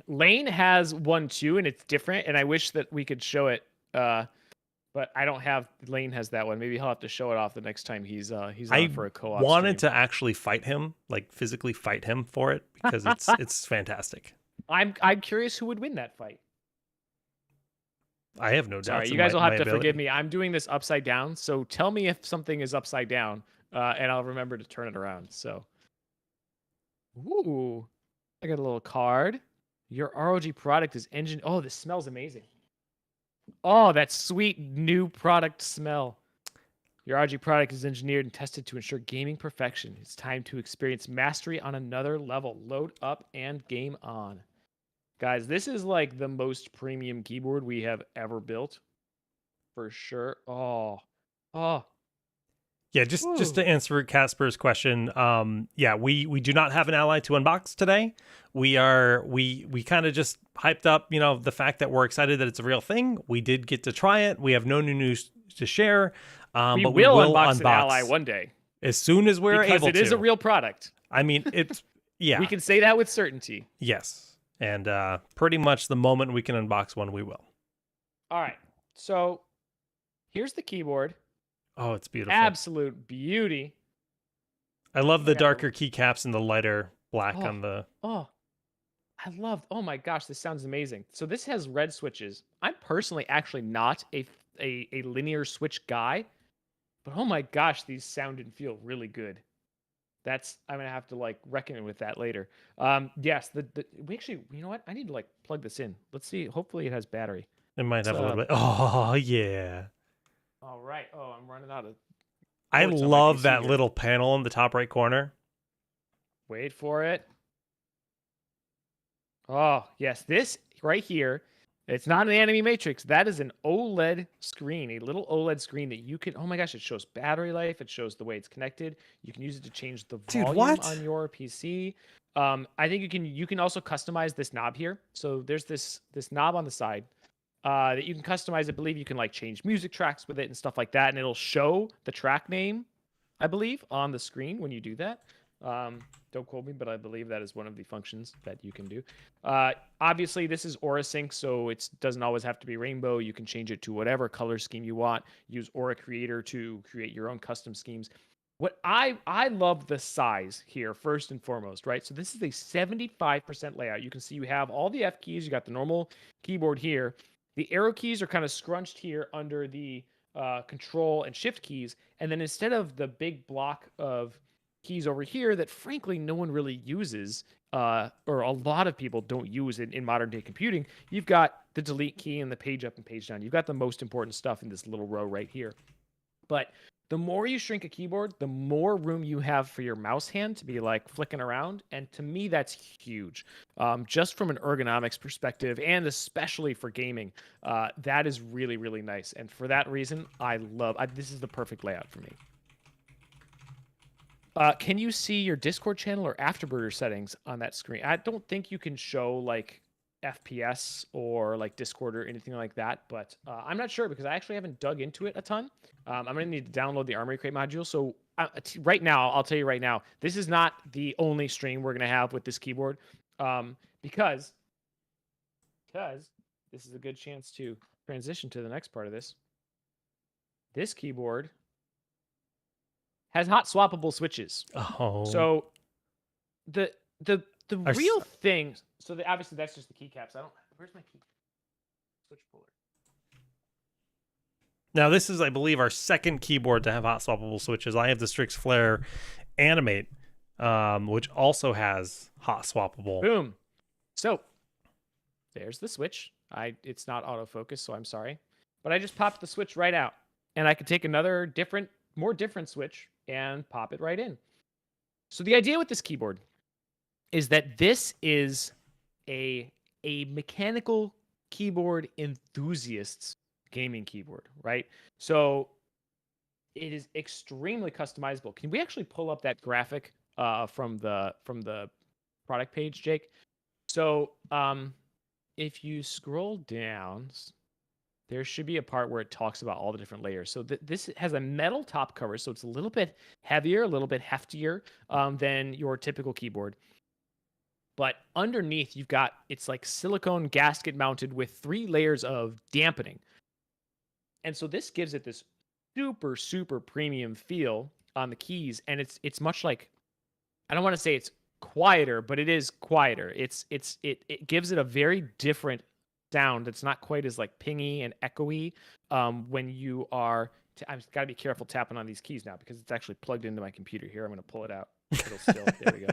Lane has one too, and it's different. And I wish that we could show it, but I don't have. Lane has that one. Maybe he'll have to show it off the next time he's on for a co-op. I wanted to actually fight him, like physically fight him for it, because it's fantastic. I'm curious who would win that fight. I have no doubt. Sorry, you guys will have to forgive me. I'm doing this upside down, so tell me if something is upside down, and I'll remember to turn it around. So, ooh, I got a little card. Your ROG product is engine. Oh, this smells amazing. Oh, that sweet new product smell. Your ROG product is engineered and tested to ensure gaming perfection. It's time to experience mastery on another level. Load up and game on. Guys, this is like the most premium keyboard we have ever built. For sure. Oh. Yeah, just to answer Casper's question, yeah, we do not have an Ally to unbox today. We kind of just hyped up, the fact that we're excited that it's a real thing. We did get to try it. We have no new news to share. But we will unbox an Ally one day. As soon as we're able to. Because it is a real product. I mean, it's, yeah. We can say that with certainty. Yes. And pretty much the moment we can unbox one, we will. All right. So here's the keyboard. Oh, it's beautiful. Absolute beauty. I love the darker keycaps and the lighter black on the... Oh, oh my gosh, this sounds amazing. So this has red switches. I'm personally actually not a linear switch guy, but oh my gosh, these sound and feel really good. I'm gonna have to reckon with that later. Yes, we actually, you know what? I need to plug this in. Let's see. Hopefully it has battery. It might have a little bit. Oh yeah. All right. Oh, I'm running out of. I love that little panel in the top right corner. Wait for it. Oh yes, this right here. It's not an anime matrix. That is an OLED screen, a little OLED screen that you can. Oh my gosh, it shows battery life. It shows the way it's connected. You can use it to change the volume on your PC. I think you can also customize this knob here. So there's this knob on the side that you can customize. I believe you can change music tracks with it and stuff like that, and it'll show the track name, I believe, on the screen when you do that. Don't quote me, but I believe that is one of the functions that you can do. Obviously, this is Aura Sync, so it doesn't always have to be rainbow. You can change it to whatever color scheme you want. Use Aura Creator to create your own custom schemes. What I love the size here, first and foremost, right? So this is a 75% layout. You can see you have all the F keys. You got the normal keyboard here. The arrow keys are kind of scrunched here under the control and shift keys. And then instead of the big block of keys over here that frankly no one really uses, or a lot of people don't use in modern day computing, you've got the delete key and the page up and page down. You've got the most important stuff in this little row right here. But the more you shrink a keyboard, the more room you have for your mouse hand to be flicking around. And to me, that's huge. Just from an ergonomics perspective, and especially for gaming, that is really, really nice. And for that reason, this is the perfect layout for me. Can you see your Discord channel or Afterburner settings on that screen? I don't think you can show FPS or Discord or anything like that, but I'm not sure because I actually haven't dug into it a ton. I'm gonna need to download the Armory Crate module. So right now, I'll tell you right now, this is not the only stream we're gonna have with this keyboard, because this is a good chance to transition to the next part of this. This keyboard has hot swappable switches. Oh. So the real thing. So obviously that's just the keycaps. Where's my key? Switch puller. Now this is, I believe, our second keyboard to have hot swappable switches. I have the Strix Flare Animate, which also has hot swappable. Boom. So there's the switch. It's not autofocus, so I'm sorry, but I just popped the switch right out. and I could take another more different switch and pop it right in. So the idea with this keyboard is that this is a mechanical keyboard enthusiast's gaming keyboard, right? So it is extremely customizable. Can we actually pull up that graphic from the product page, Jake? So if you scroll down, there should be a part where it talks about all the different layers. So this has a metal top cover, so it's a little bit heavier, a little bit heftier than your typical keyboard. But underneath, you've got, it's like silicone gasket mounted with 3 layers of dampening. And so this gives it this super, super premium feel on the keys. And it's much like, I don't want to say it's quieter, but it is quieter. It gives it a very different sound. It's not quite as like pingy and echoey when you are. I've got to be careful tapping on these keys now because it's actually plugged into my computer here. I'm going to pull it out. It'll still. There we go.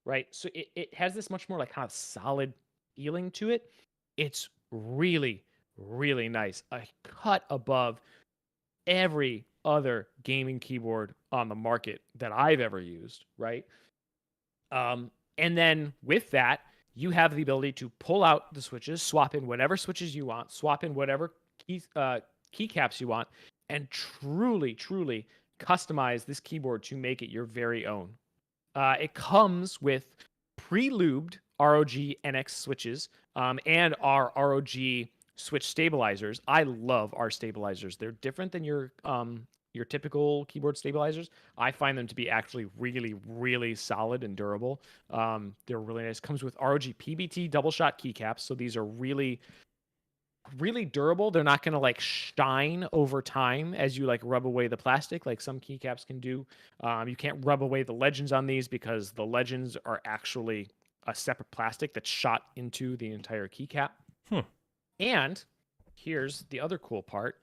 Right. So it has this much more like kind of solid feeling to it. It's really, really nice. A cut above every other gaming keyboard on the market that I've ever used, right? And then with that, you have the ability to pull out the switches, swap in whatever switches you want, swap in whatever keycaps you want, and truly, truly customize this keyboard to make it your very own. It comes with pre-lubed ROG NX switches and our ROG switch stabilizers. I love our stabilizers. They're different than your typical keyboard stabilizers. I find them to be actually really, really solid and durable. They're really nice. Comes with ROG PBT double shot keycaps. So these are really, really durable. They're not going to like shine over time as you like rub away the plastic like some keycaps can do. You can't rub away the legends on these because the legends are actually a separate plastic that's shot into the entire keycap. And here's the other cool part.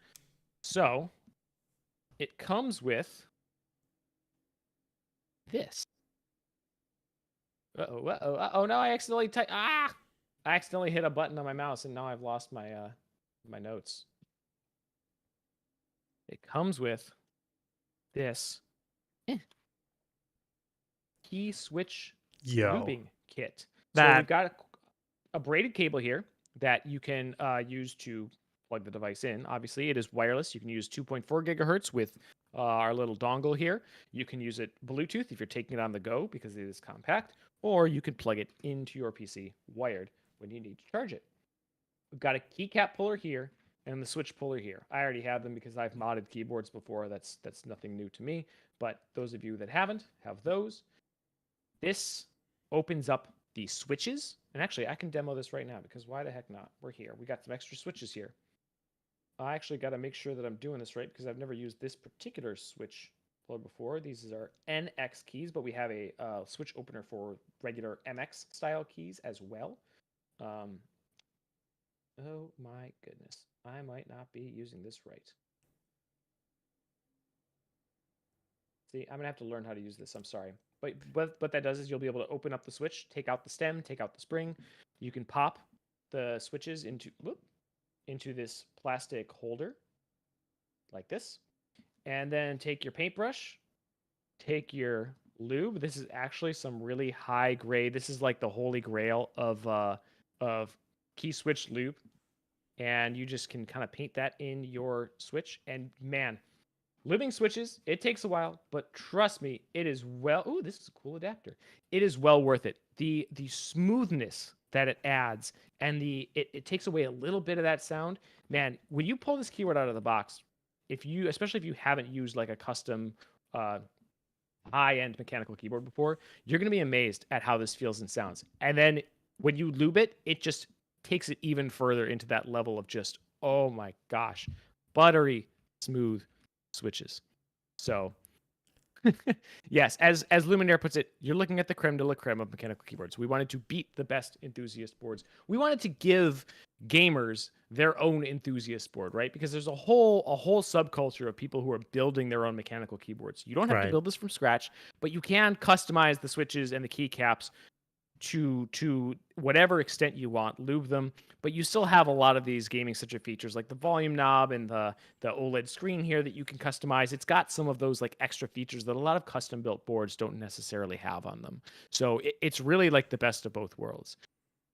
So it comes with this. Oh no, I accidentally hit a button on my mouse and now I've lost my my notes. It comes with this key switch lubing kit. So we've got a braided cable here that you can use to plug the device in. Obviously, it is wireless. You can use 2.4 gigahertz with our little dongle here. You can use it Bluetooth if you're taking it on the go because it is compact, or you could plug it into your PC wired when you need to charge it. We've got a keycap puller here and the switch puller here. I already have them because I've modded keyboards before. That's nothing new to me, but those of you that haven't have those. This opens up the switches, and actually I can demo this right now because why the heck not? We're here. We got some extra switches here. I actually got to make sure that I'm doing this right because I've never used this particular switch puller before. These are NX keys, but we have a switch opener for regular MX style keys as well. Oh my goodness. I might not be using this right. See, I'm going to have to learn how to use this. I'm sorry. But what that does is you'll be able to open up the switch, take out the stem, take out the spring. You can pop the switches into this plastic holder like this. And then take your paintbrush, take your lube. This is actually some really high grade. This is like the holy grail of key switch lube. And you just can kind of paint that in your switch. And man, lubing switches, it takes a while, but trust me, it is ooh, this is a cool adapter. It is well worth it. The smoothness that it adds and it takes away a little bit of that sound. Man, when you pull this keyboard out of the box, especially if you haven't used like a custom high-end mechanical keyboard before, you're going to be amazed at how this feels and sounds. And then when you lube it, it just takes it even further into that level of just, oh my gosh, buttery smooth switches. So yes, as Luminaire puts it, you're looking at the creme de la creme of mechanical keyboards. We wanted to beat the best enthusiast boards. We wanted to give gamers their own enthusiast board, right? Because there's a whole subculture of people who are building their own mechanical keyboards. You don't have to build this from scratch, but you can customize the switches and the keycaps to whatever extent you want, lube them, but you still have a lot of these gaming centric features like the volume knob and the OLED screen here that you can customize. It's got some of those like extra features that a lot of custom built boards don't necessarily have on them. So it's really like the best of both worlds.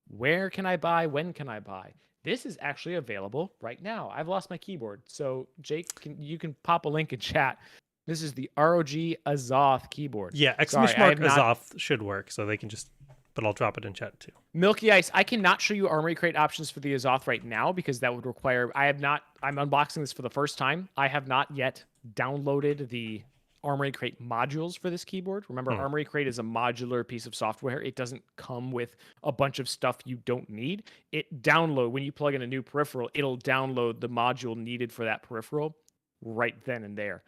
Where can I buy? When can I buy? This is actually available right now. I've lost my keyboard. So Jake, you can pop a link in chat. This is the ROG Azoth keyboard. Yeah, exclamation mark Azoth should work, so they can just, but I'll drop it in chat too. Milky Ice, I cannot show you Armory Crate options for the Azoth right now because that would require, I'm unboxing this for the first time. I have not yet downloaded the Armory Crate modules for this keyboard. Remember, Armory Crate is a modular piece of software. It doesn't come with a bunch of stuff you don't need. When you plug in a new peripheral, it'll download the module needed for that peripheral right then and there.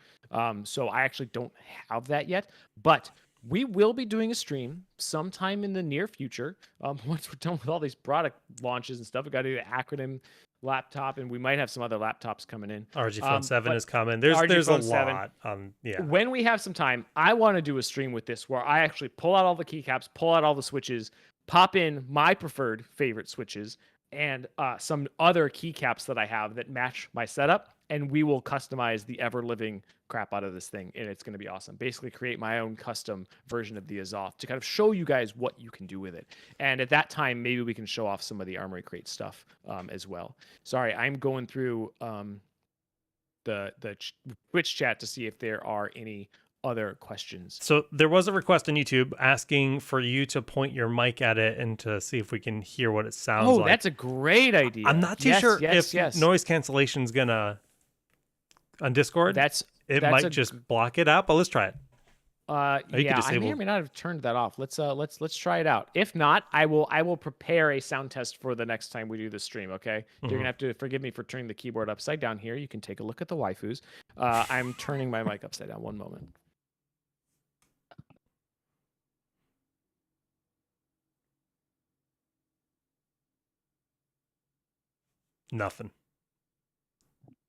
So I actually don't have that yet, but we will be doing a stream sometime in the near future. Once we're done with all these product launches and stuff, we got to do the acronym laptop, and we might have some other laptops coming in. ROG Phone 7 is coming. There's a lot. Yeah. When we have some time, I want to do a stream with this where I actually pull out all the keycaps, pull out all the switches, pop in my preferred favorite switches, and some other keycaps that I have that match my setup, and we will customize the ever-living crap out of this thing, and it's going to be awesome. Basically create my own custom version of the Azoth to kind of show you guys what you can do with it. And at that time, maybe we can show off some of the Armory Crate stuff as well. Sorry, I'm going through the Twitch chat to see if there are any other questions. So there was a request on YouTube asking for you to point your mic at it and to see if we can hear what it sounds like. Oh, that's a great idea. I'm not too sure if noise cancellation is gonna on Discord. It might just block it out, but let's try it. Yeah, I may or may not have turned that off. Let's try it out. If not, I will prepare a sound test for the next time we do the stream. Okay, You're gonna have to forgive me for turning the keyboard upside down here. You can take a look at the waifus. I'm turning my mic upside down. One moment. Nothing.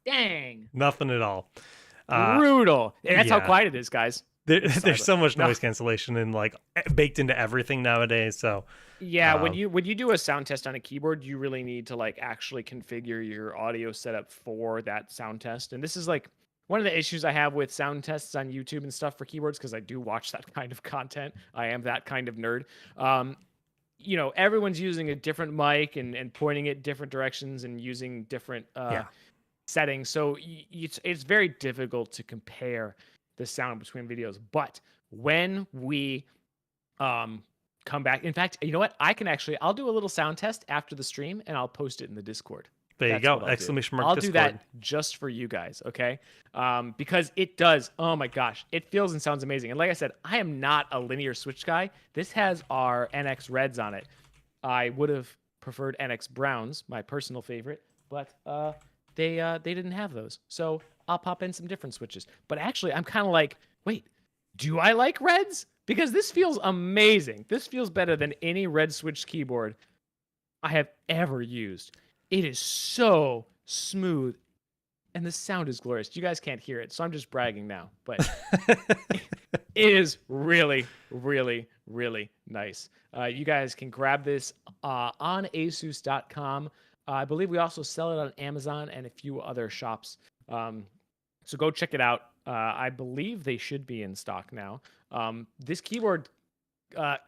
Dang. Nothing at all. Brutal. And that's how quiet it is, guys. There's so much noise cancellation and like baked into everything nowadays. So yeah, when you do a sound test on a keyboard, you really need to like actually configure your audio setup for that sound test. And this is like one of the issues I have with sound tests on YouTube and stuff for keyboards, because I do watch that kind of content. I am that kind of nerd. Everyone's using a different mic and pointing it different directions and using different settings. So it's very difficult to compare the sound between videos. But when we come back, in fact, you know what? I'll do a little sound test after the stream and I'll post it in the Discord. There you go. Exclamation mark I'll Discord. do that just for you guys, okay? Because it does. Oh my gosh, it feels and sounds amazing. And like I said, I am not a linear switch guy. This has our NX Reds on it. I would have preferred NX Browns, my personal favorite, but they didn't have those. So I'll pop in some different switches. But actually, I'm kind of like, wait, do I like Reds? Because this feels amazing. This feels better than any red switch keyboard I have ever used. It is so smooth, and the sound is glorious. You guys can't hear it, so I'm just bragging now. But it is really, really, really nice. You guys can grab this on asus.com. I believe we also sell it on Amazon and a few other shops. So go check it out. I believe they should be in stock now. This keyboard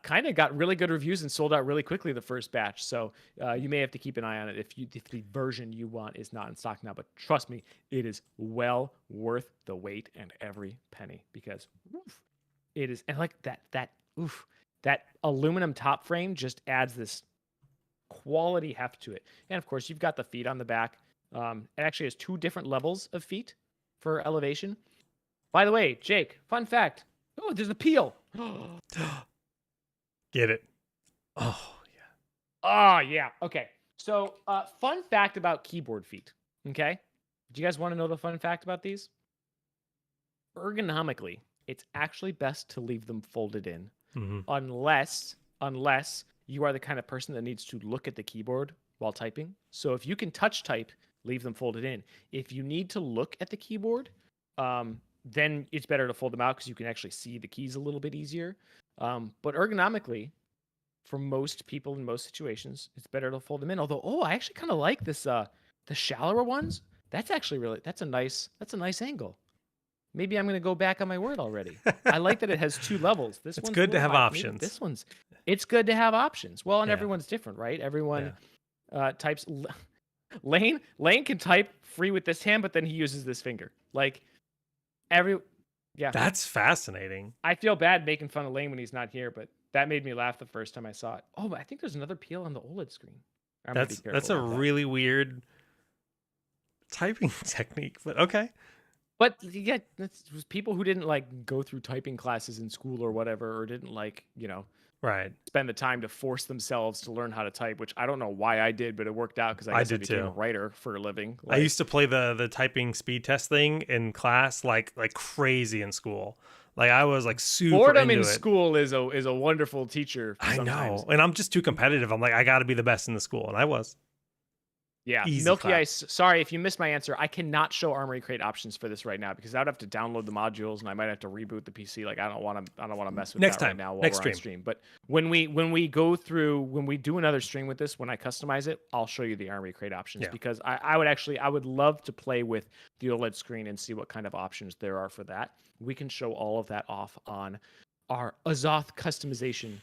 kind of got really good reviews and sold out really quickly the first batch. So you may have to keep an eye on it if the version you want is not in stock now. But trust me, it is well worth the wait and every penny, because it is. And like that aluminum top frame just adds this quality heft to it. And of course, you've got the feet on the back. It actually has 2 different levels of feet for elevation. By the way, Jake, fun fact. Oh, there's a peel. Get it. Oh, yeah. Oh, yeah. Okay. So, fun fact about keyboard feet. Okay. Do you guys want to know the fun fact about these? Ergonomically, it's actually best to leave them folded in, unless you are the kind of person that needs to look at the keyboard while typing. So if you can touch type, leave them folded in. If you need to look at the keyboard, then it's better to fold them out because you can actually see the keys a little bit easier. But ergonomically, for most people in most situations, it's better to fold them in. Although, I actually kind of like this. The shallower ones. That's actually that's a nice angle. Maybe I'm gonna go back on my word already. I like that it has 2 levels. This It's one's good to have maybe options. this one's. It's good to have options. Well, and Yeah. everyone's different, right? Everyone types. Lane can type free with this hand, but then he uses this finger. Like yeah. That's fascinating. I feel bad making fun of Lane when he's not here, but that made me laugh the first time I saw it. Oh, but I think there's another peel on the OLED screen. That's a really weird typing technique, but okay. But yeah, that's people who didn't like go through typing classes in school or whatever, or didn't like, right, spend the time to force themselves to learn how to type, which I don't know why I did, but it worked out because I guess I became a writer for a living. I used to play the typing speed test thing in class like crazy in school. Like I was like super boredom into in school is a wonderful teacher. I know, and I'm just too competitive. I'm like, I got to be the best in the school, and I was. Yeah, Easy Milky clap. Ice. Sorry if you missed my answer. I cannot show Armory Crate options for this right now because I'd have to download the modules and I might have to reboot the PC. Like I don't want to mess with that right now while we're on stream. But when we do another stream with this, when I customize it, I'll show you the Armory Crate options because I would love to play with the OLED screen and see what kind of options there are for that. We can show all of that off on our Azoth customization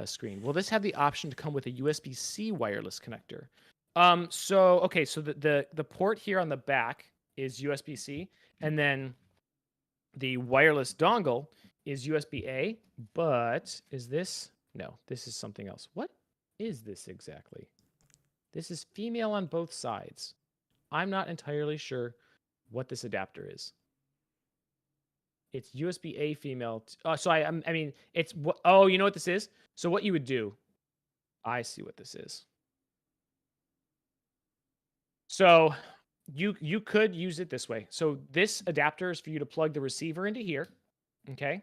screen. Will this have the option to come with a USB-C wireless connector? So the port here on the back is USB-C, and then the wireless dongle is USB-A, but this is something else. What is this exactly? This is female on both sides. I'm not entirely sure what this adapter is. It's USB-A female. It's what? Oh, you know what this is? So what you would do? I see what this is. So you could use it this way. So this adapter is for you to plug the receiver into here, okay?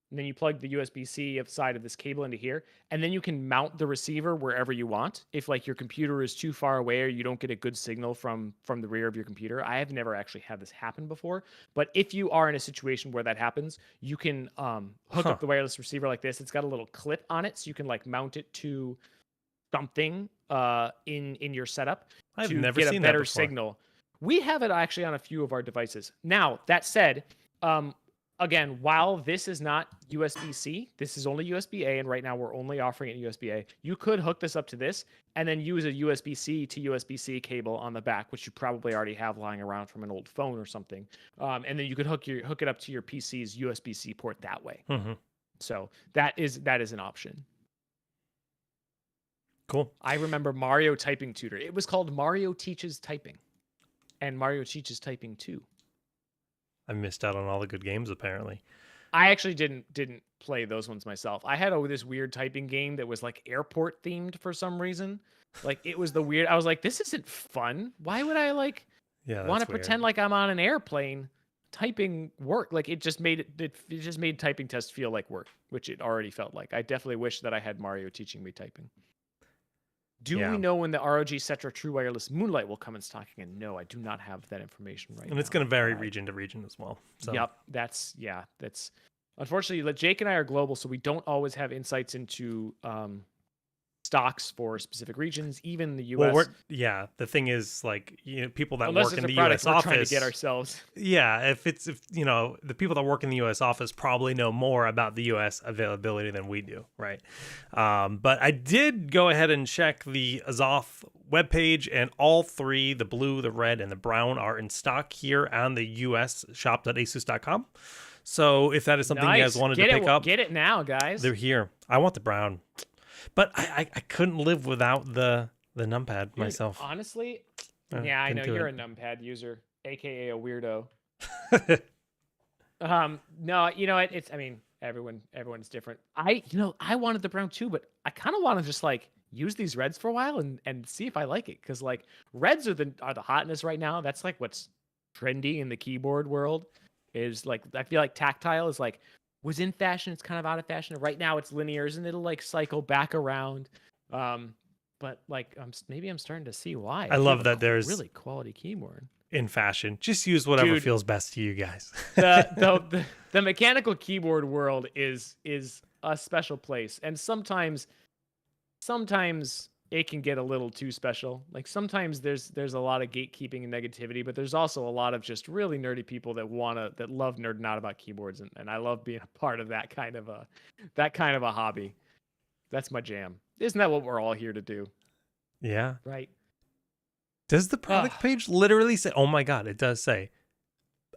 And then you plug the USB-C side of this cable into here, and then you can mount the receiver wherever you want. If like your computer is too far away or you don't get a good signal from the rear of your computer. I have never actually had this happen before, but if you are in a situation where that happens, you can hook up the wireless receiver like this. It's got a little clip on it, so you can like mount it to something in your setup. I've to never get seen a better that before. signal. We have it actually on a few of our devices. Now, that said, again, while this is not USB-C, this is only USB-A, and right now we're only offering it USB-A. You could hook this up to this and then use a USB-C to USB-C cable on the back, which you probably already have lying around from an old phone or something. And then you could hook it up to your PC's USB-C port that way. Mm-hmm. So that is an option. Cool. I remember Mario Typing Tutor. It was called Mario Teaches Typing, and Mario Teaches Typing 2. I missed out on all the good games apparently. I actually didn't play those ones myself. I had this weird typing game that was like airport themed for some reason. Like it was I was like, this isn't fun. Why would I want to pretend like I'm on an airplane typing work? Like it just made typing tests feel like work, which it already felt like. I definitely wish that I had Mario teaching me typing. Do we know when the ROG Cetra True Wireless Moonlight will come in stock again? No, I do not have that information right now. And it's going to vary region to region as well. So. Yep, that's unfortunately, Jake and I are global, so we don't always have insights into stocks for specific regions, even the US. Well, the thing is, like, people that work in the US office, trying to get ourselves. Yeah, if the people that work in the US office probably know more about the US availability than we do, right? But I did go ahead and check the Azoth webpage, and all three, the blue, the red, and the brown, are in stock here on the US shop.asus.com. So if that is something you guys wanted to pick up, get it now, guys. They're here. I want the brown. But I couldn't live without the numpad myself. Honestly, yeah, I know you're a numpad user, aka a weirdo. No, it's everyone's different. I wanted the brown too, but I kind of want to just like use these reds for a while and see if I like it, because like reds are the hotness right now. That's like what's trendy in the keyboard world. Is like I feel like tactile is like was in fashion, it's kind of out of fashion. Right now it's linears and it'll like cycle back around. But like maybe I'm starting to see why. I love that there's really quality keyboard in fashion. Just use whatever feels best to you guys. The mechanical keyboard world is a special place, and sometimes it can get a little too special. Like sometimes there's a lot of gatekeeping and negativity, but there's also a lot of just really nerdy people that love nerding out about keyboards, and I love being a part of that kind of a hobby. That's my jam. Isn't that what we're all here to do? Yeah. Right. Does the product page literally say, oh my God, it does say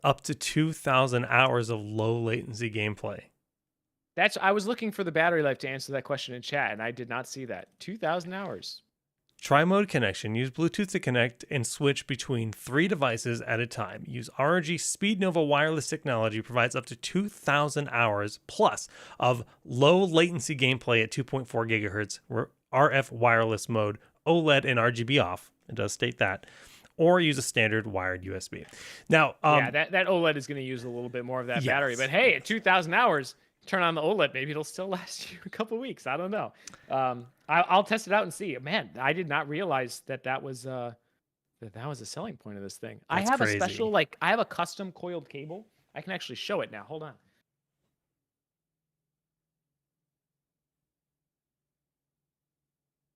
up to 2,000 hours of low latency gameplay. I was looking for the battery life to answer that question in chat, and I did not see that. 2,000 hours. Tri-mode connection. Use Bluetooth to connect and switch between 3 devices at a time. Use ROG SpeedNova wireless technology. Provides up to 2,000 hours plus of low latency gameplay at 2.4 gigahertz RF wireless mode, OLED and RGB off. It does state that. Or use a standard wired USB. Now, that OLED is going to use a little bit more of that battery, but hey, at 2,000 hours, turn on the OLED, maybe it'll still last you a couple weeks. I don't know. I'll test it out and see. Man, I did not realize that was a selling point of this thing. That's I have crazy. a special, I have a custom coiled cable. I can actually show it now. Hold on.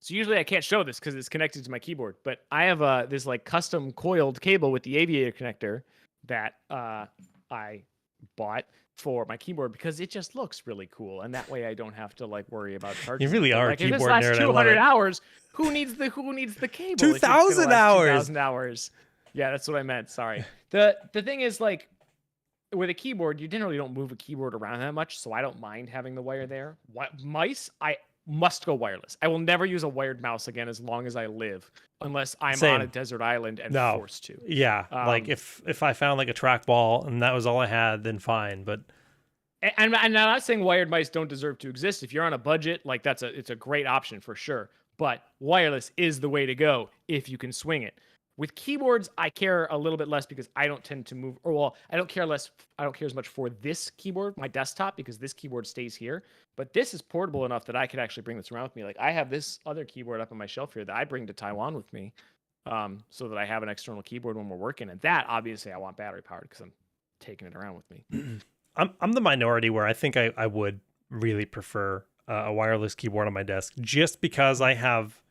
So usually I can't show this because it's connected to my keyboard, but I have this custom coiled cable with the aviator connector that I bought for my keyboard because it just looks really cool, and that way I don't have to worry about charging. You really are a keyboard nerd. If this lasts 200 hours, who needs the cable? 2,000 hours. 2,000 hours. Yeah, that's what I meant. Sorry. The thing is, with a keyboard, you generally don't move a keyboard around that much, so I don't mind having the wire there. Mice, I must go wireless. I will never use a wired mouse again as long as I live, unless I'm on a desert island and forced to. Yeah, if I found a trackball and that was all I had, then fine. But I'm not saying wired mice don't deserve to exist. If you're on a budget, it's a great option for sure. But wireless is the way to go if you can swing it. With keyboards, I care a little bit less because I don't tend to move, I don't care as much for this keyboard, my desktop, because this keyboard stays here. But this is portable enough that I could actually bring this around with me. I have this other keyboard up on my shelf here that I bring to Taiwan with me, so that I have an external keyboard when we're working. And that, obviously, I want battery powered because I'm taking it around with me. I'm the minority where I think I would really prefer a wireless keyboard on my desk, just because I have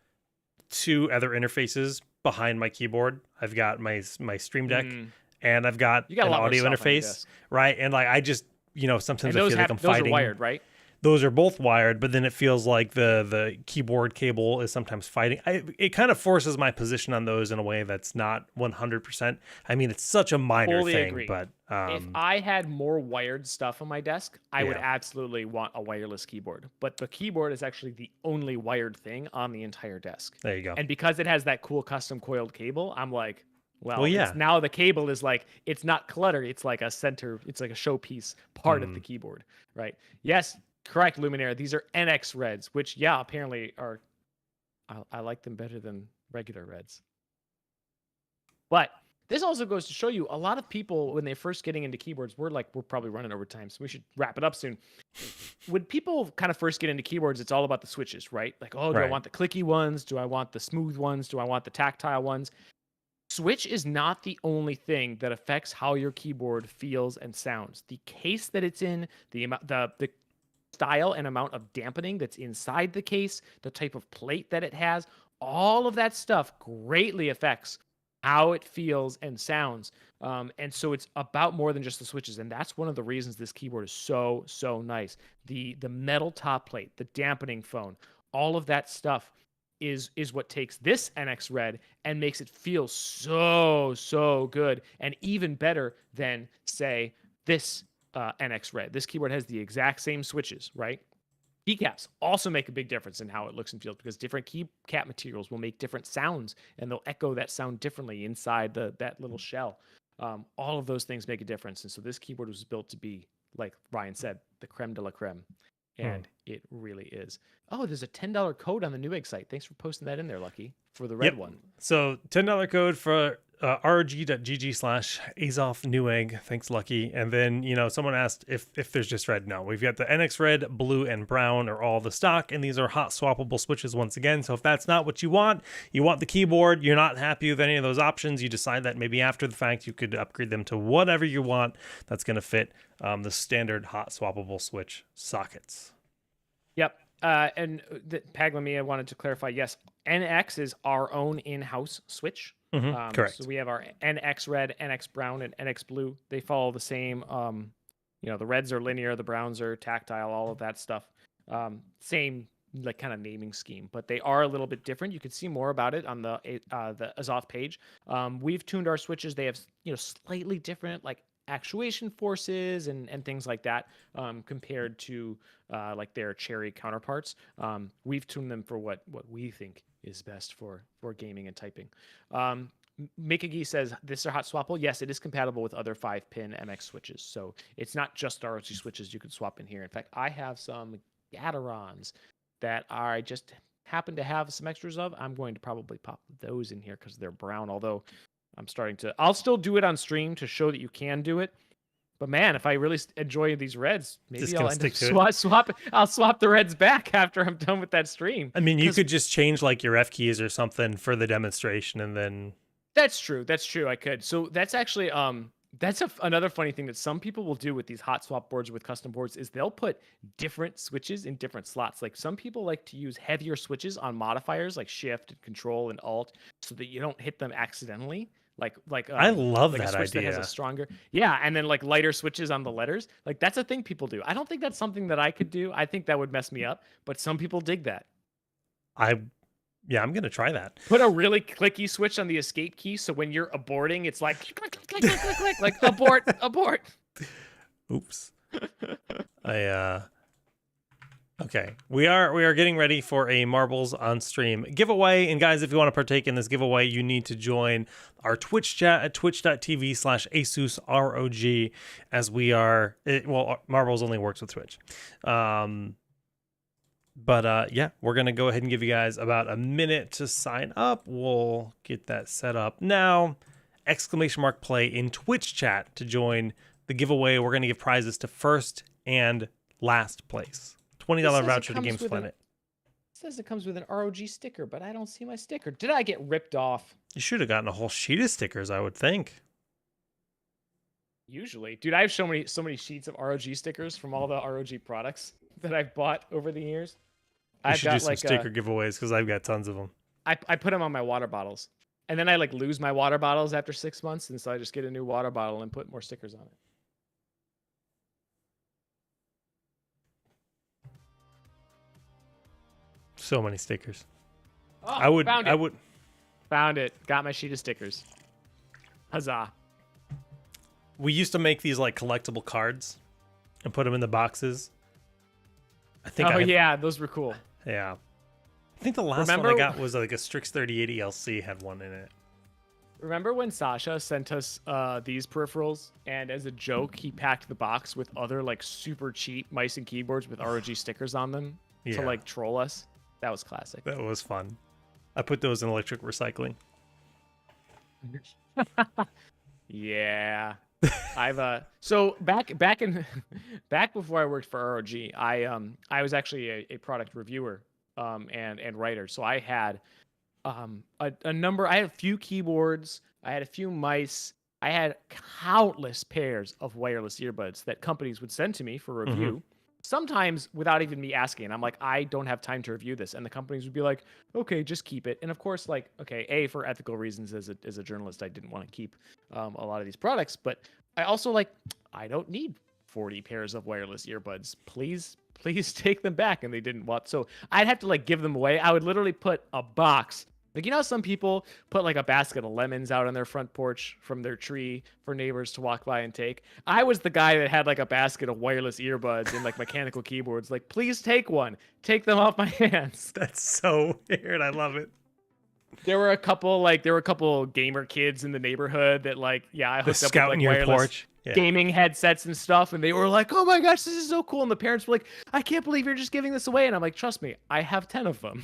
2 other interfaces behind my keyboard. I've got my Stream Deck and I've got an audio interface, right? And I just, sometimes I feel like I'm fighting. Those are wired, right? Those are both wired, but then it feels like the keyboard cable is sometimes fighting. It kind of forces my position on those in a way that's not 100%. I mean, it's such a minor thing, agree. But if I had more wired stuff on my desk, I would absolutely want a wireless keyboard. But the keyboard is actually the only wired thing on the entire desk. There you go. And because it has that cool custom coiled cable, I'm like, well, yeah. Now the cable is it's not cluttered. It's like a center. It's like a showpiece part of the keyboard, right? Yes. Correct, Luminaire. These are NX Reds, which, apparently are. I like them better than regular Reds. But this also goes to show you a lot of people, when they're first getting into keyboards, we're probably running over time, so we should wrap it up soon. When people kind of first get into keyboards, it's all about the switches, right? Do I want the clicky ones? Do I want the smooth ones? Do I want the tactile ones? Switch is not the only thing that affects how your keyboard feels and sounds. The case that it's in, the style and amount of dampening that's inside the case, the type of plate that it has, all of that stuff greatly affects how it feels and sounds. And so it's about more than just the switches. And that's one of the reasons this keyboard is so, so nice. The metal top plate, the dampening foam, all of that stuff is what takes this NX Red and makes it feel so, so good. And even better than, say, this NX Red. This keyboard has the exact same switches, right? Keycaps also make a big difference in how it looks and feels because different keycap materials will make different sounds and they'll echo that sound differently inside that little shell. All of those things make a difference. And so this keyboard was built to be, like Ryan said, the creme de la creme. And it really is. Oh, there's a $10 code on the Newegg site. Thanks for posting that in there, Lucky, for the red one. So $10 code for rog.gg/Azoth Newegg. Thanks, Lucky. And then, someone asked if there's just red. No, we've got the NX Red, blue, and brown are all the stock, and these are hot swappable switches once again. So if that's not what you want the keyboard, you're not happy with any of those options, you decide that maybe after the fact you could upgrade them to whatever you want that's going to fit the standard hot swappable switch sockets. Paglamia wanted to clarify. Yes, NX is our own in-house switch. Correct. So we have our NX red, NX brown, and NX blue. They follow the same. The reds are linear, the browns are tactile, all of that stuff. Same like kind of naming scheme, but they are a little bit different. You can see more about it on the Azoth page. We've tuned our switches. They have slightly different like actuation forces and things like that compared to like their Cherry counterparts. We've tuned them for what we think is best for gaming and typing. Mikagi says, this is hot swappable. Yes, it is compatible with other 5-pin MX switches. So it's not just ROG switches you can swap in here. In fact, I have some Gaterons that I just happen to have some extras of. I'm going to probably pop those in here because they're brown, although I'll still do it on stream to show that you can do it. But man, if I really enjoy these reds, maybe I'll end up I'll swap the reds back after I'm done with that stream. I mean, you could just change like your F keys or something for the demonstration, and then That's true. I could. So that's actually another funny thing that some people will do with these hot swap boards with custom boards is they'll put different switches in different slots. Like some people like to use heavier switches on modifiers like shift and control and alt so that you don't hit them accidentally. I love like that a switch idea. that has a stronger, and then like lighter switches on the letters. Like that's a thing people do. I don't think that's something that I could do. I think that would mess me up, but some people dig that. I'm gonna try that. Put a really clicky switch on the escape key, so when you're aborting, it's like click, click, click, click, click, click, like abort. Oops. Okay, we are getting ready for a Marbles on Stream giveaway. And guys, if you want to partake in this giveaway, you need to join our Twitch chat at twitch.tv/AsusROG, as we are, Marbles only works with Twitch. But we're going to go ahead and give you guys about a minute to sign up. We'll get that set up now. !play in Twitch chat to join the giveaway. We're going to give prizes to first and last place. $20 voucher to Games Planet. It says it comes with an ROG sticker, but I don't see my sticker. Did I get ripped off? You should have gotten a whole sheet of stickers, I would think. Usually. Dude, I have so many sheets of ROG stickers from all the ROG products that I've bought over the years. I should do some sticker giveaways because I've got tons of them. I put them on my water bottles. And then I like lose my water bottles after 6 months, and so I just get a new water bottle and put more stickers on it. So many stickers. Oh, found it. Got my sheet of stickers. Huzzah. We used to make these like collectible cards and put them in the boxes. I think. Those were cool. Yeah. I think the last one I got was like a Strix 38 ELC had one in it. Remember when Sasha sent us these peripherals, and as a joke, he packed the box with other like super cheap mice and keyboards with ROG stickers on them to like troll us? That was classic. That was fun. I put those in electric recycling. Yeah. I've so back before I worked for ROG, I was actually a product reviewer and writer. So I had I had a few keyboards, I had a few mice, I had countless pairs of wireless earbuds that companies would send to me for review. Sometimes without even me asking. I'm like, I don't have time to review this. And the companies would be like, okay, just keep it. And of course, like, okay, for ethical reasons, as a journalist, I didn't want to keep a lot of these products. But I also I don't need 40 pairs of wireless earbuds. Please take them back. And they didn't want. So I'd have to give them away. I would literally put a box. Like, how some people put a basket of lemons out on their front porch from their tree for neighbors to walk by and take. I was the guy that had a basket of wireless earbuds and mechanical keyboards. Please take one. Take them off my hands. That's so weird. I love it. There were a couple gamer kids in the neighborhood that I hooked up with your wireless porch. Gaming headsets and stuff, and they were like, "Oh my gosh, this is so cool!" And the parents were like, "I can't believe you're just giving this away." And I'm like, "Trust me, I have 10 of them.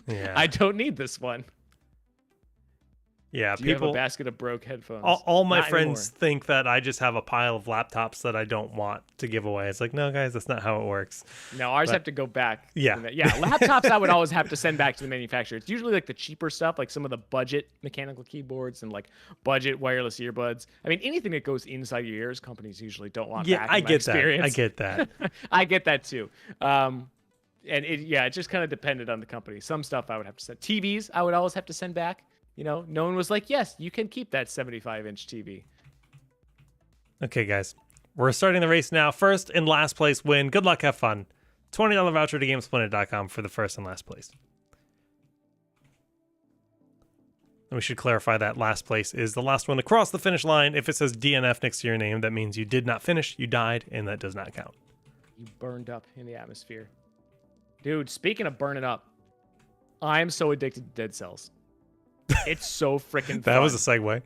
Yeah. I don't need this one." Yeah, you have a basket of broke headphones? All my friends think that I just have a pile of laptops that I don't want to give away. It's like, no, guys, that's not how it works. No, ours have to go back. Yeah. Laptops I would always have to send back to the manufacturer. It's usually the cheaper stuff, some of the budget mechanical keyboards and budget wireless earbuds. I mean, anything that goes inside your ears, companies usually don't want back. I get that. I get that. I get that too. And it just kind of depended on the company. Some stuff I would have to send. TVs, I would always have to send back. You know, no one was like, yes, you can keep that 75-inch TV. Okay, guys. We're starting the race now. First and last place win. Good luck, have fun. $20 voucher to GameSplendid.com for the first and last place. And we should clarify that last place is the last one across the finish line. If it says DNF next to your name, that means you did not finish, you died, and that does not count. You burned up in the atmosphere. Dude, speaking of burning up, I'm so addicted to Dead Cells. It's so freaking fun. That was a segue.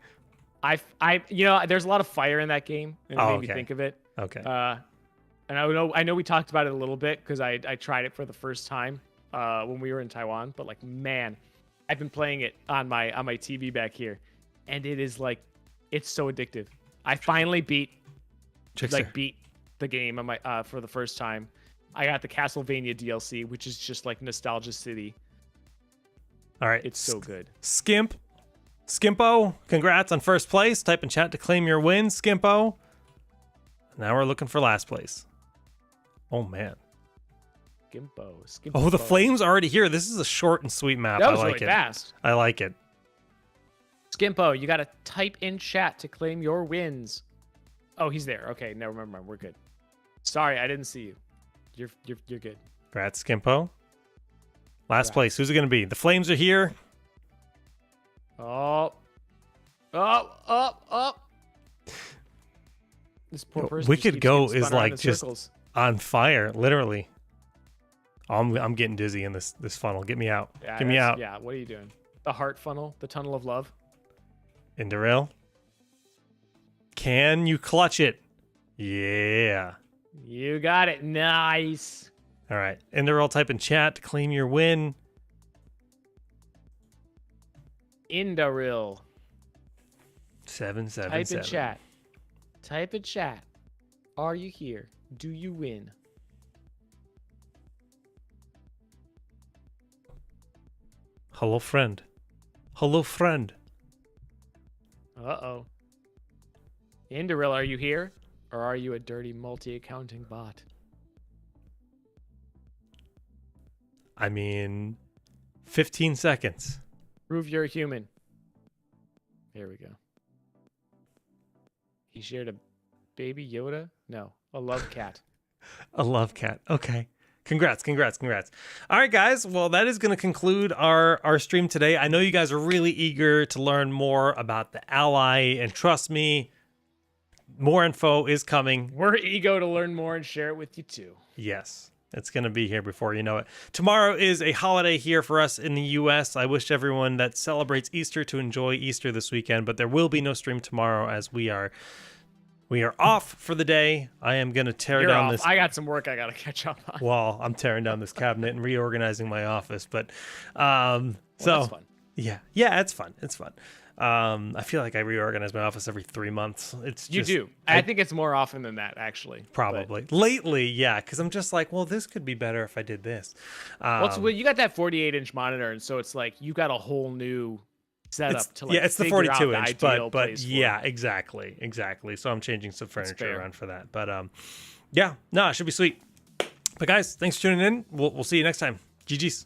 You know, there's a lot of fire in that game, and it made me think of it. Okay. And I know we talked about it a little bit because I tried it for the first time when we were in Taiwan. But like, man, I've been playing it on my TV back here, and it is like, it's so addictive. I finally beat the game on my for the first time. I got the Castlevania DLC, which is just like Nostalgia City. All right. It's so good. Skimpo, congrats on first place. Type in chat to claim your win, Skimpo. Now we're looking for last place. Oh, man. Skimpo. Oh, the flame's already here. This is a short and sweet map. That was I like really it. fast. I like it. Skimpo, you got to type in chat to claim your wins. Oh, he's there. Okay, never mind. We're good. Sorry, I didn't see you. You're good. Congrats, Skimpo. Last place. Who's it going to be? The flames are here. Oh. This poor person. Wicked Go is like just on fire, literally. I'm getting dizzy in this funnel. Get me out. Yeah, Get me out. Yeah, what are you doing? The heart funnel, the tunnel of love. Into rail. Can you clutch it? Yeah. You got it. Nice. All right. Enderroll, type in chat to claim your win. Indaril. 777. Type in chat. Type in chat. Are you here? Do you win? Hello, friend. Hello, friend. Uh-oh. Indaril, are you here? Or are you a dirty multi-accounting bot? I mean, 15 seconds. Prove you're a human. Here we go. He shared a baby Yoda? No, a love cat. A love cat. Okay. Congrats. All right, guys. Well, that is going to conclude our stream today. I know you guys are really eager to learn more about the Ally, and trust me, more info is coming. We're eager to learn more and share it with you too. Yes. It's going to be here before you know it. Tomorrow is a holiday here for us in the U.S. I wish everyone that celebrates Easter to enjoy Easter this weekend, but there will be no stream tomorrow as we are off for the day. I am going to tear down this. I got some work I got to catch up on. Well, I'm tearing down this cabinet and reorganizing my office, but that's fun. Yeah, it's fun. It's fun. I feel like I reorganize my office every 3 months. You do. I think it's more often than that, actually. Probably. Lately, yeah, because I'm just like, well, this could be better if I did this. Well, you got that 48-inch monitor, and so it's like you got a whole new setup to like. Yeah, it's the 42-inch, but yeah, exactly. So I'm changing some furniture around for that. But yeah, no, it should be sweet. But guys, thanks for tuning in. We'll see you next time. GG's.